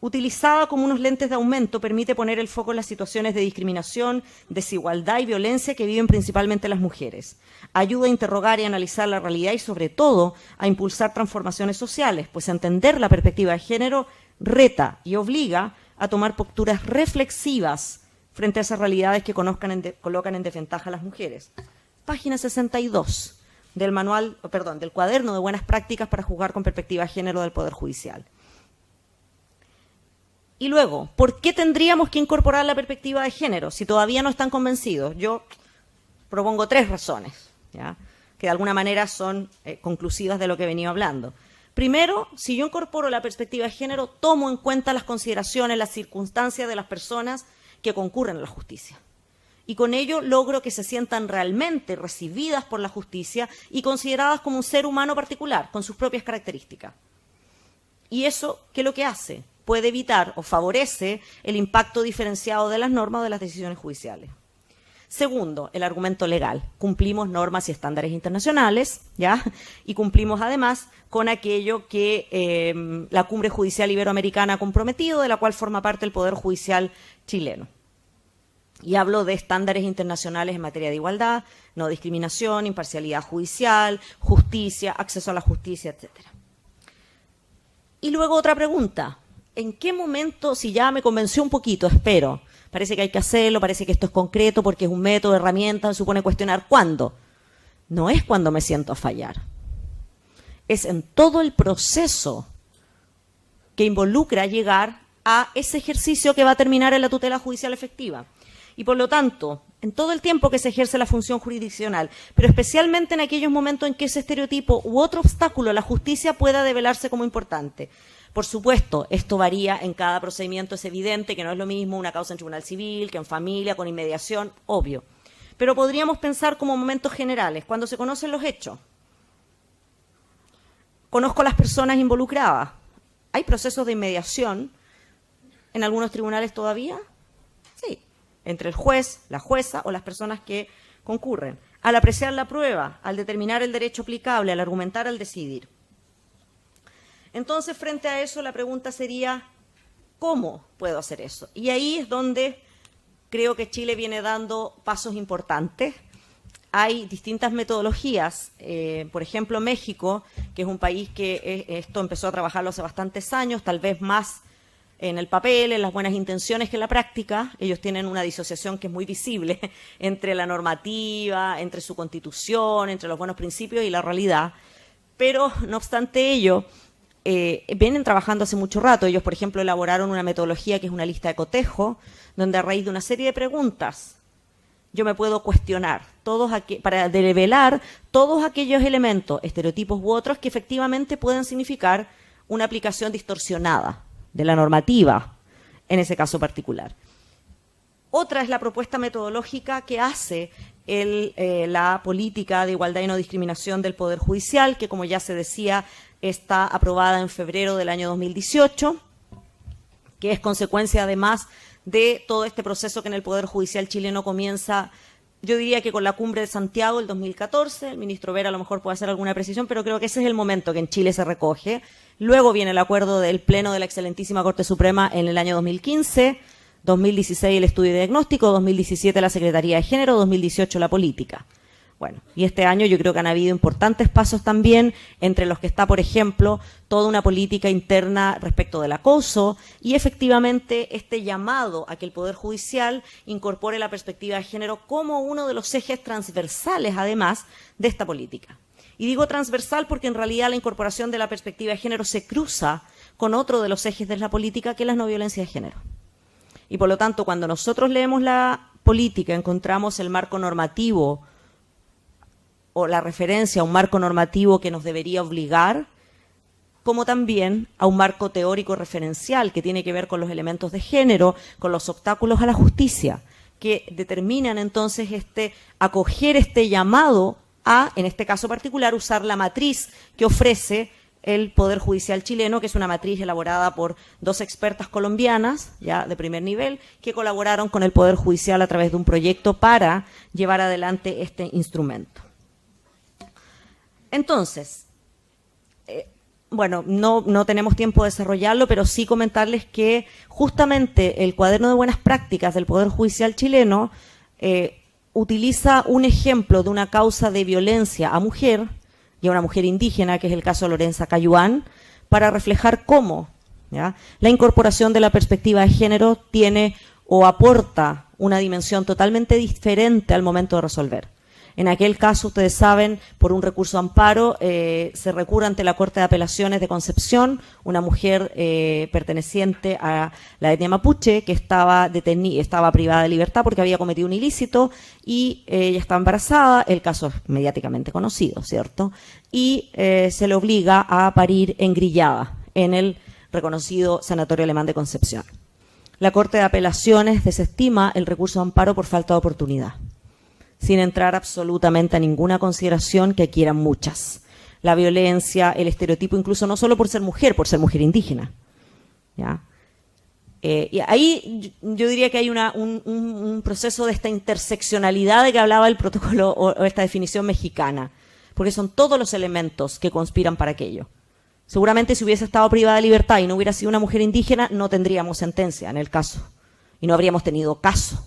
Utilizada como unos lentes de aumento, permite poner el foco en las situaciones de discriminación, desigualdad y violencia que viven principalmente las mujeres. Ayuda a interrogar y analizar la realidad y, sobre todo, a impulsar transformaciones sociales, pues entender la perspectiva de género reta y obliga a tomar posturas reflexivas frente a esas realidades que colocan en desventaja a las mujeres. Página 62 del cuaderno de buenas prácticas para juzgar con perspectiva de género del Poder Judicial. Y luego, ¿por qué tendríamos que incorporar la perspectiva de género si todavía no están convencidos? Yo propongo 3 razones, ¿ya?, que de alguna manera son conclusivas de lo que he venido hablando. Primero, si yo incorporo la perspectiva de género, tomo en cuenta las consideraciones, las circunstancias de las personas que concurren a la justicia. Y con ello logro que se sientan realmente recibidas por la justicia y consideradas como un ser humano particular, con sus propias características. ¿Y eso qué es lo que hace? Puede evitar o favorece el impacto diferenciado de las normas o de las decisiones judiciales. Segundo, el argumento legal. Cumplimos normas y estándares internacionales, ¿ya? Y cumplimos además con aquello que la Cumbre Judicial Iberoamericana ha comprometido, de la cual forma parte el Poder Judicial chileno. Y hablo de estándares internacionales en materia de igualdad, no discriminación, imparcialidad judicial, justicia, acceso a la justicia, etcétera. Y luego otra pregunta. ¿En qué momento, si ya me convenció un poquito, espero, parece que hay que hacerlo, parece que esto es concreto porque es un método, herramienta, supone cuestionar cuándo? No es cuando me siento a fallar. Es en todo el proceso que involucra llegar a ese ejercicio que va a terminar en la tutela judicial efectiva. Y por lo tanto, en todo el tiempo que se ejerce la función jurisdiccional, pero especialmente en aquellos momentos en que ese estereotipo u otro obstáculo a la justicia pueda develarse como importante. Por supuesto, esto varía en cada procedimiento, es evidente que no es lo mismo una causa en tribunal civil que en familia, con inmediación, obvio. Pero podríamos pensar como momentos generales, cuando se conocen los hechos. Conozco a las personas involucradas. ¿Hay procesos de inmediación en algunos tribunales todavía? Sí. Entre el juez, la jueza o las personas que concurren. Al apreciar la prueba, al determinar el derecho aplicable, al argumentar, al decidir. Entonces, frente a eso, la pregunta sería, ¿cómo puedo hacer eso? Y ahí es donde creo que Chile viene dando pasos importantes. Hay distintas metodologías. Por ejemplo, México, que es un país que esto empezó a trabajarlo hace bastantes años, tal vez más en el papel, en las buenas intenciones que en la práctica. Ellos tienen una disociación que es muy visible entre la normativa, entre su constitución, entre los buenos principios y la realidad. Pero, no obstante ello, vienen trabajando hace mucho rato. Ellos, por ejemplo, elaboraron una metodología que es una lista de cotejo, donde a raíz de una serie de preguntas yo me puedo cuestionar para develar todos aquellos elementos, estereotipos u otros que efectivamente pueden significar una aplicación distorsionada de la normativa en ese caso particular. Otra es la propuesta metodológica que hace la política de igualdad y no discriminación del Poder Judicial, que como ya se decía, está aprobada en febrero del año 2018, que es consecuencia además de todo este proceso que en el Poder Judicial chileno comienza, yo diría que con la Cumbre de Santiago del 2014, el ministro Vera a lo mejor puede hacer alguna precisión, pero creo que ese es el momento que en Chile se recoge. Luego viene el acuerdo del Pleno de la excelentísima Corte Suprema en el año 2015, 2016 el estudio de diagnóstico, 2017 la Secretaría de Género, 2018 la política. Bueno, y este año yo creo que han habido importantes pasos también, entre los que está, por ejemplo, toda una política interna respecto del acoso y efectivamente este llamado a que el Poder Judicial incorpore la perspectiva de género como uno de los ejes transversales, además, de esta política. Y digo transversal porque en realidad la incorporación de la perspectiva de género se cruza con otro de los ejes de la política, que es la no violencia de género. Y por lo tanto, cuando nosotros leemos la política, encontramos el marco normativo o la referencia a un marco normativo que nos debería obligar, como también a un marco teórico referencial que tiene que ver con los elementos de género, con los obstáculos a la justicia, que determinan entonces acoger este llamado a, en este caso particular, usar la matriz que ofrece el Poder Judicial chileno, que es una matriz elaborada por 2 expertas colombianas, ya de primer nivel, que colaboraron con el Poder Judicial a través de un proyecto para llevar adelante este instrumento. Entonces, bueno, no tenemos tiempo de desarrollarlo, pero sí comentarles que justamente el cuaderno de buenas prácticas del Poder Judicial chileno utiliza un ejemplo de una causa de violencia a mujer, y a una mujer indígena, que es el caso de Lorenza Cayuán, para reflejar cómo, ¿ya?, la incorporación de la perspectiva de género tiene o aporta una dimensión totalmente diferente al momento de resolver. En aquel caso, ustedes saben, por un recurso de amparo, se recurre ante la Corte de Apelaciones de Concepción, una mujer perteneciente a la etnia mapuche que estaba privada de libertad porque había cometido un ilícito y ella estaba embarazada, el caso es mediáticamente conocido, ¿cierto? Y se le obliga a parir engrillada en el reconocido Sanatorio Alemán de Concepción. La Corte de Apelaciones desestima el recurso de amparo por falta de oportunidad, sin entrar absolutamente a ninguna consideración que quieran muchas. La violencia, el estereotipo, incluso no solo por ser mujer indígena, ¿ya? Y ahí yo diría que hay un proceso de esta interseccionalidad de que hablaba el protocolo o esta definición mexicana, porque son todos los elementos que conspiran para aquello. Seguramente si hubiese estado privada de libertad y no hubiera sido una mujer indígena, no tendríamos sentencia en el caso y no habríamos tenido caso.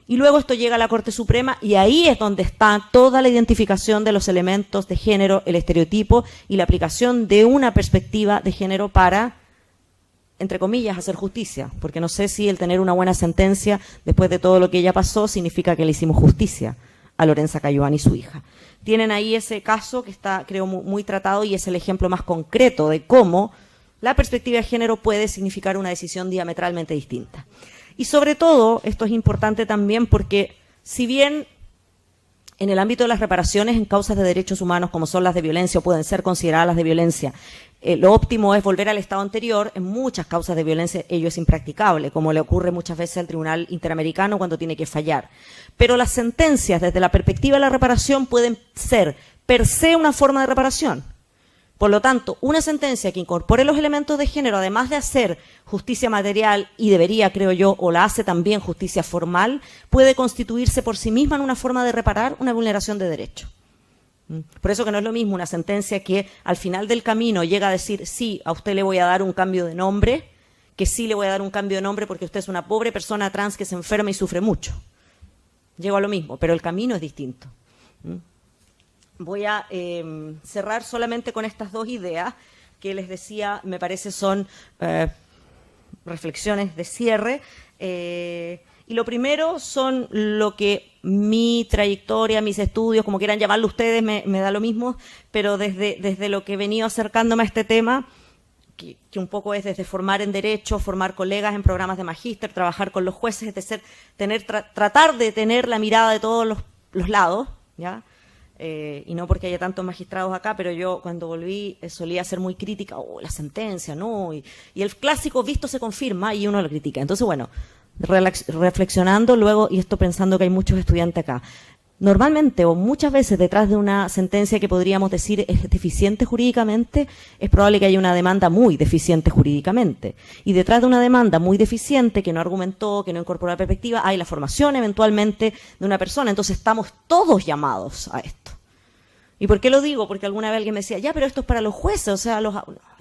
Y luego esto llega a la Corte Suprema y ahí es donde está toda la identificación de los elementos de género, el estereotipo y la aplicación de una perspectiva de género para, entre comillas, hacer justicia. Porque no sé si el tener una buena sentencia después de todo lo que ella pasó significa que le hicimos justicia a Lorenza Cayuán y su hija. Tienen ahí ese caso que está, creo, muy tratado y es el ejemplo más concreto de cómo la perspectiva de género puede significar una decisión diametralmente distinta. Y sobre todo, esto es importante también porque si bien en el ámbito de las reparaciones en causas de derechos humanos como son las de violencia o pueden ser consideradas las de violencia, lo óptimo es volver al estado anterior, en muchas causas de violencia ello es impracticable, como le ocurre muchas veces al Tribunal Interamericano cuando tiene que fallar. Pero las sentencias desde la perspectiva de la reparación pueden ser per se una forma de reparación. Por lo tanto, una sentencia que incorpore los elementos de género, además de hacer justicia material, y debería, creo yo, o la hace también justicia formal, puede constituirse por sí misma en una forma de reparar una vulneración de derecho. Por eso que no es lo mismo una sentencia que al final del camino llega a decir, sí, a usted le voy a dar un cambio de nombre, que sí le voy a dar un cambio de nombre porque usted es una pobre persona trans que se enferma y sufre mucho. Llego a lo mismo, pero el camino es distinto. Voy a cerrar solamente con estas 2 ideas que les decía, me parece son reflexiones de cierre. Y lo primero son lo que mi trayectoria, mis estudios, como quieran llamarlo ustedes, me da lo mismo, pero desde lo que he venido acercándome a este tema, que un poco es desde formar en derecho, formar colegas en programas de magíster, trabajar con los jueces, es decir, tratar de tener la mirada de todos los lados, ¿ya? Y no porque haya tantos magistrados acá, pero yo cuando volví solía ser muy crítica, la sentencia, ¿no? Y el clásico visto se confirma y uno lo critica. Entonces, bueno, reflexionando luego, y esto pensando que hay muchos estudiantes acá, normalmente o muchas veces detrás de una sentencia que podríamos decir es deficiente jurídicamente, es probable que haya una demanda muy deficiente jurídicamente. Y detrás de una demanda muy deficiente, que no argumentó, que no incorporó la perspectiva, hay la formación eventualmente de una persona. Entonces estamos todos llamados a esto. ¿Y por qué lo digo? Porque alguna vez alguien me decía, ya, pero esto es para los jueces, o sea,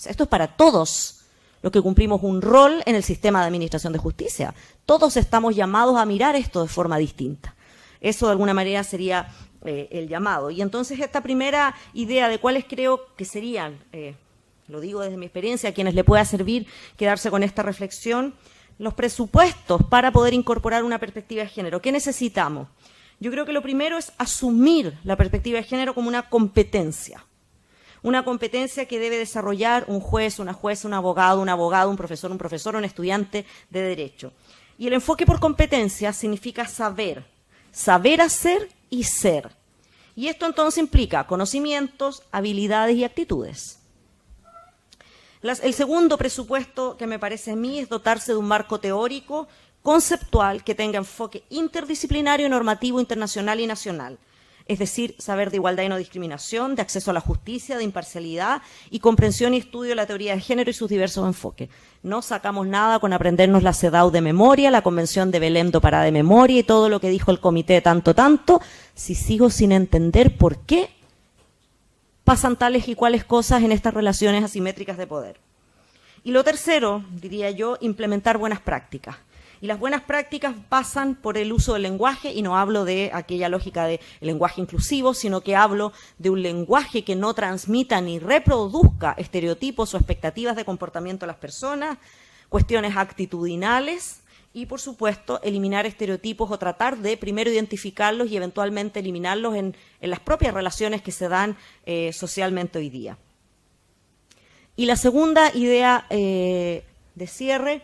esto es para todos los que cumplimos un rol en el sistema de administración de justicia. Todos estamos llamados a mirar esto de forma distinta. Eso de alguna manera sería el llamado. Y entonces esta primera idea de cuáles creo que serían, lo digo desde mi experiencia, a quienes le pueda servir quedarse con esta reflexión, los presupuestos para poder incorporar una perspectiva de género. ¿Qué necesitamos? Yo creo que lo primero es asumir la perspectiva de género como una competencia que debe desarrollar un juez, una jueza, un abogado, un profesor, un estudiante de derecho. Y el enfoque por competencia significa saber hacer y ser. Y esto entonces implica conocimientos, habilidades y actitudes. El segundo presupuesto que me parece a mí es dotarse de un marco teórico, conceptual, que tenga enfoque interdisciplinario, normativo, internacional y nacional. Es decir, saber de igualdad y no discriminación, de acceso a la justicia, de imparcialidad y comprensión y estudio de la teoría de género y sus diversos enfoques. No sacamos nada con aprendernos la CEDAW de memoria, la Convención de Belém do Pará de memoria y todo lo que dijo el comité tanto, si sigo sin entender por qué pasan tales y cuales cosas en estas relaciones asimétricas de poder. Y lo tercero, diría yo, implementar buenas prácticas. Y las buenas prácticas pasan por el uso del lenguaje, y no hablo de aquella lógica del lenguaje inclusivo, sino que hablo de un lenguaje que no transmita ni reproduzca estereotipos o expectativas de comportamiento de las personas, cuestiones actitudinales y, por supuesto, eliminar estereotipos o tratar de primero identificarlos y eventualmente eliminarlos en las propias relaciones que se dan socialmente hoy día. Y la segunda idea de cierre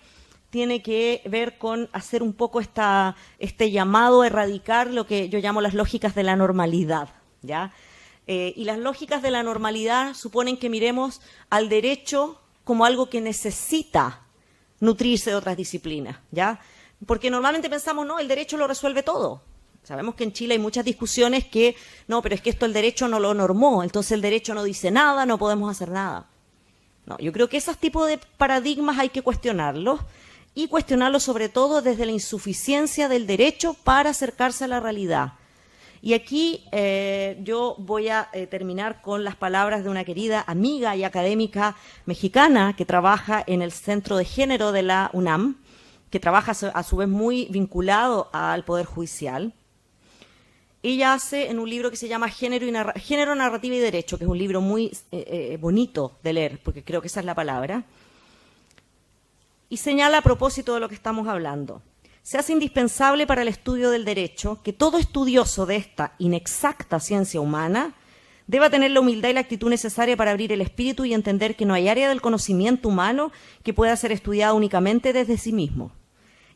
tiene que ver con hacer un poco este llamado a erradicar lo que yo llamo las lógicas de la normalidad, ¿ya? Y las lógicas de la normalidad suponen que miremos al derecho como algo que necesita nutrirse de otras disciplinas, ¿ya? Porque normalmente pensamos, no, el derecho lo resuelve todo. Sabemos que en Chile hay muchas discusiones que, no, pero es que esto el derecho no lo normó, entonces el derecho no dice nada, no podemos hacer nada. No, yo creo que esos tipos de paradigmas hay que cuestionarlos, y cuestionarlo sobre todo desde la insuficiencia del derecho para acercarse a la realidad. Y aquí yo voy a terminar con las palabras de una querida amiga y académica mexicana que trabaja en el Centro de Género de la UNAM, que trabaja a su vez muy vinculado al Poder Judicial. Ella hace en un libro que se llama Género, Narrativa y Derecho, que es un libro muy bonito de leer, porque creo que esa es la palabra. Y señala a propósito de lo que estamos hablando. Se hace indispensable para el estudio del derecho que todo estudioso de esta inexacta ciencia humana deba tener la humildad y la actitud necesaria para abrir el espíritu y entender que no hay área del conocimiento humano que pueda ser estudiada únicamente desde sí mismo.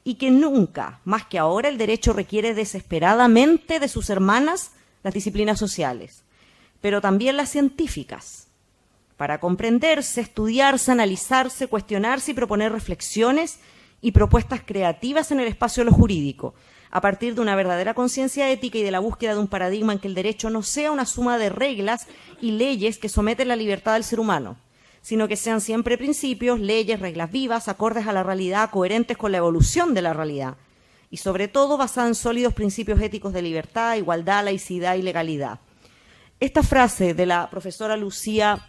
Y que nunca, más que ahora, el derecho requiere desesperadamente de sus hermanas, las disciplinas sociales, pero también las científicas, para comprenderse, estudiarse, analizarse, cuestionarse y proponer reflexiones y propuestas creativas en el espacio de lo jurídico, a partir de una verdadera conciencia ética y de la búsqueda de un paradigma en que el derecho no sea una suma de reglas y leyes que someten la libertad del ser humano, sino que sean siempre principios, leyes, reglas vivas, acordes a la realidad, coherentes con la evolución de la realidad, y sobre todo basadas en sólidos principios éticos de libertad, igualdad, laicidad y legalidad. Esta frase de la profesora Lucía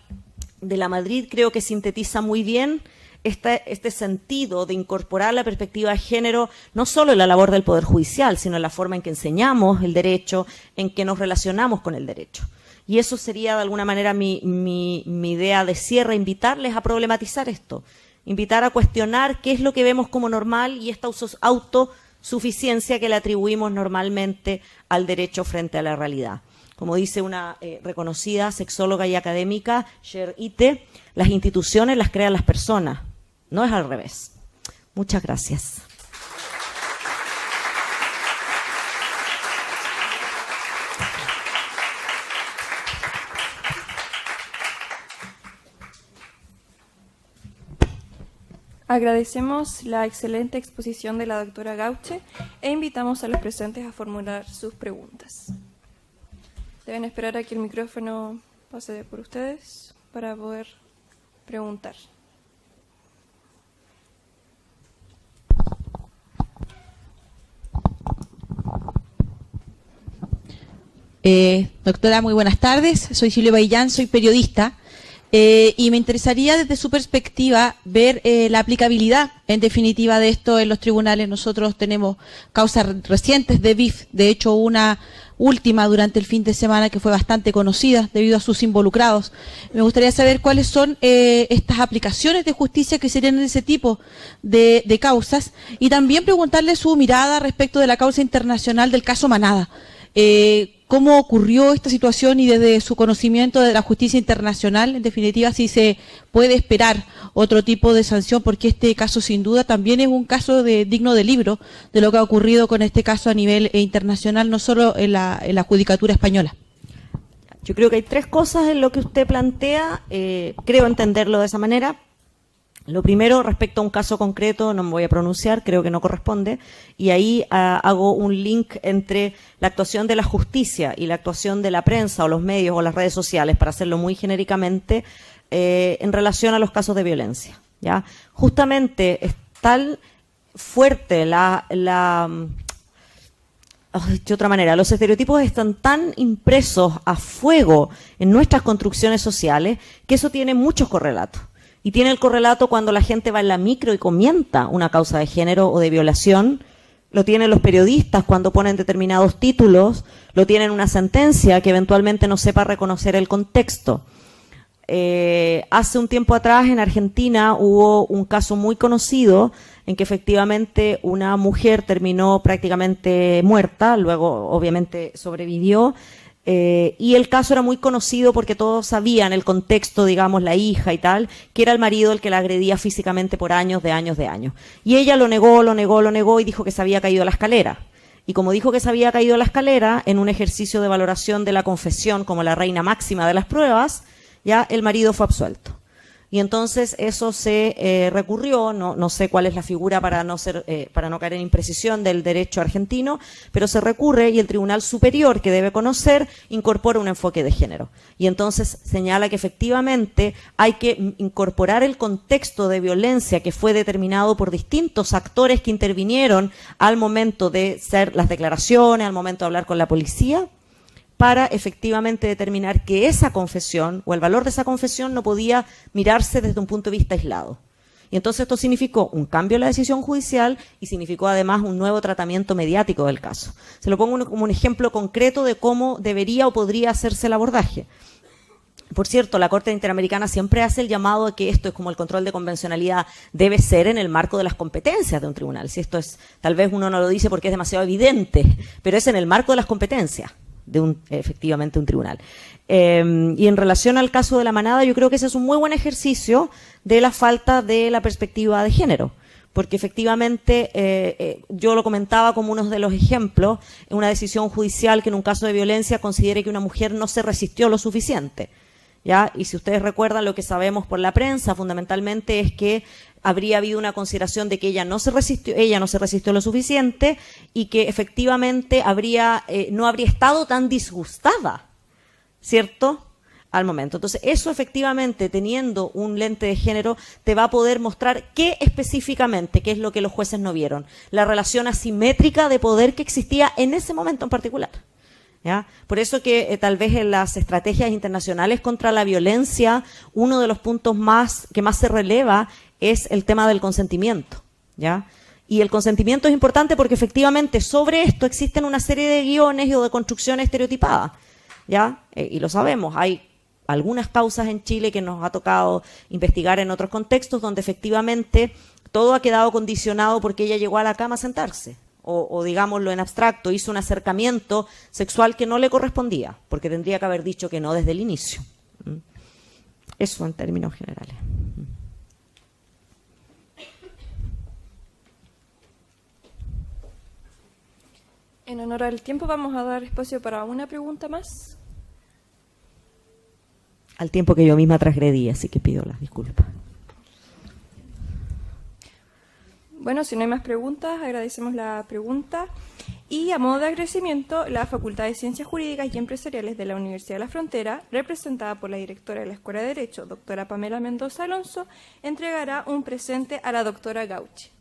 de la Madrid creo que sintetiza muy bien este sentido de incorporar la perspectiva de género no solo en la labor del Poder Judicial, sino en la forma en que enseñamos el derecho, en que nos relacionamos con el derecho. Y eso sería de alguna manera mi idea de cierre, invitarles a problematizar esto, invitar a cuestionar qué es lo que vemos como normal y esta autosuficiencia que le atribuimos normalmente al derecho frente a la realidad. Como dice una reconocida sexóloga y académica, Sher Ite, las instituciones las crean las personas, no es al revés. Muchas gracias. Agradecemos la excelente exposición de la doctora Gauche e invitamos a los presentes a formular sus preguntas. Deben esperar a que el micrófono pase por ustedes para poder preguntar. Doctora, muy buenas tardes. Soy Silvia Baillán, soy periodista y me interesaría desde su perspectiva ver la aplicabilidad, en definitiva, de esto en los tribunales. Nosotros tenemos causas recientes de BIF, de hecho una última durante el fin de semana que fue bastante conocida debido a sus involucrados. Me gustaría saber cuáles son estas aplicaciones de justicia que serían en ese tipo de causas y también preguntarle su mirada respecto de la causa internacional del caso Manada. ¿Cómo ocurrió esta situación y desde su conocimiento de la justicia internacional, en definitiva, si se puede esperar otro tipo de sanción? Porque este caso sin duda también es un caso digno de libro de lo que ha ocurrido con este caso a nivel internacional, no solo en la judicatura española. Yo creo que hay tres cosas en lo que usted plantea, creo entenderlo de esa manera. Lo primero, respecto a un caso concreto, no me voy a pronunciar, creo que no corresponde, y ahí hago un link entre la actuación de la justicia y la actuación de la prensa o los medios o las redes sociales, para hacerlo muy genéricamente, en relación a los casos de violencia, ¿ya? Justamente es tan fuerte de otra manera, los estereotipos están tan impresos a fuego en nuestras construcciones sociales que eso tiene muchos correlatos. Y tiene el correlato cuando la gente va en la micro y comenta una causa de género o de violación, lo tienen los periodistas cuando ponen determinados títulos, lo tienen una sentencia que eventualmente no sepa reconocer el contexto. Hace un tiempo atrás en Argentina hubo un caso muy conocido en que efectivamente una mujer terminó prácticamente muerta, luego obviamente sobrevivió, y el caso era muy conocido porque todos sabían el contexto, digamos, la hija y tal, que era el marido el que la agredía físicamente por años. Y ella lo negó y dijo que se había caído a la escalera. Y como dijo que se había caído a la escalera, en un ejercicio de valoración de la confesión como la reina máxima de las pruebas, ya el marido fue absuelto. Y entonces eso se recurrió, no sé cuál es la figura para no caer en imprecisión del derecho argentino, pero se recurre y el Tribunal Superior, que debe conocer, incorpora un enfoque de género. Y entonces señala que efectivamente hay que incorporar el contexto de violencia que fue determinado por distintos actores que intervinieron al momento de hacer las declaraciones, al momento de hablar con la policía, para efectivamente determinar que esa confesión o el valor de esa confesión no podía mirarse desde un punto de vista aislado. Y entonces esto significó un cambio en la decisión judicial y significó además un nuevo tratamiento mediático del caso. Se lo pongo como un ejemplo concreto de cómo debería o podría hacerse el abordaje. Por cierto, la Corte Interamericana siempre hace el llamado de que esto es como el control de convencionalidad, debe ser en el marco de las competencias de un tribunal. Si esto es, tal vez uno no lo dice porque es demasiado evidente, pero es en el marco de las competencias de efectivamente un tribunal. Y en relación al caso de la Manada, yo creo que ese es un muy buen ejercicio de la falta de la perspectiva de género, porque efectivamente yo lo comentaba como uno de los ejemplos, en una decisión judicial que en un caso de violencia considere que una mujer no se resistió lo suficiente, ¿ya? Y si ustedes recuerdan, lo que sabemos por la prensa fundamentalmente es que habría habido una consideración de que ella no se resistió lo suficiente y que efectivamente no habría estado tan disgustada, ¿cierto?, al momento. Entonces, eso efectivamente, teniendo un lente de género, te va a poder mostrar qué específicamente, qué es lo que los jueces no vieron, la relación asimétrica de poder que existía en ese momento en particular, ¿ya? Por eso que tal vez en las estrategias internacionales contra la violencia, uno de los puntos que más se releva es el tema del consentimiento, ¿ya? Y el consentimiento es importante porque efectivamente sobre esto existen una serie de guiones o de construcciones estereotipadas, ¿ya? Y lo sabemos, hay algunas causas en Chile que nos ha tocado investigar en otros contextos donde efectivamente todo ha quedado condicionado porque ella llegó a la cama a sentarse. O digámoslo en abstracto, hizo un acercamiento sexual que no le correspondía, porque tendría que haber dicho que no desde el inicio. Eso en términos generales. En honor al tiempo vamos a dar espacio para una pregunta más. Al tiempo que yo misma transgredí, así que pido las disculpas. Bueno, si no hay más preguntas, agradecemos la pregunta. Y a modo de agradecimiento, la Facultad de Ciencias Jurídicas y Empresariales de la Universidad de la Frontera, representada por la directora de la Escuela de Derecho, doctora Pamela Mendoza Alonso, entregará un presente a la doctora Gauche.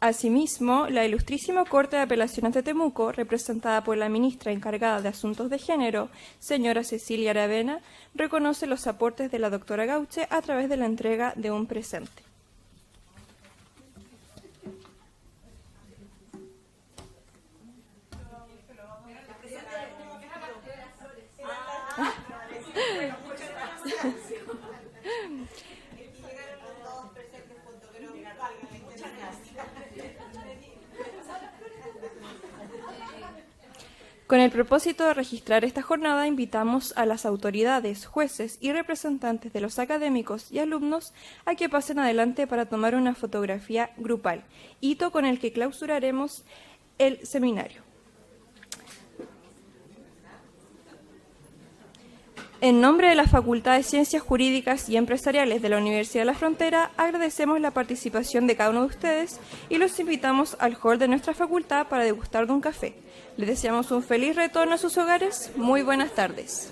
Asimismo, la Ilustrísima Corte de Apelaciones de Temuco, representada por la ministra encargada de Asuntos de Género, señora Cecilia Aravena, reconoce los aportes de la doctora Gauche a través de la entrega de un presente. Con el propósito de registrar esta jornada, invitamos a las autoridades, jueces y representantes de los académicos y alumnos a que pasen adelante para tomar una fotografía grupal, hito con el que clausuraremos el seminario. En nombre de la Facultad de Ciencias Jurídicas y Empresariales de la Universidad de la Frontera, agradecemos la participación de cada uno de ustedes y los invitamos al hall de nuestra facultad para degustar de un café. Les deseamos un feliz retorno a sus hogares. Muy buenas tardes.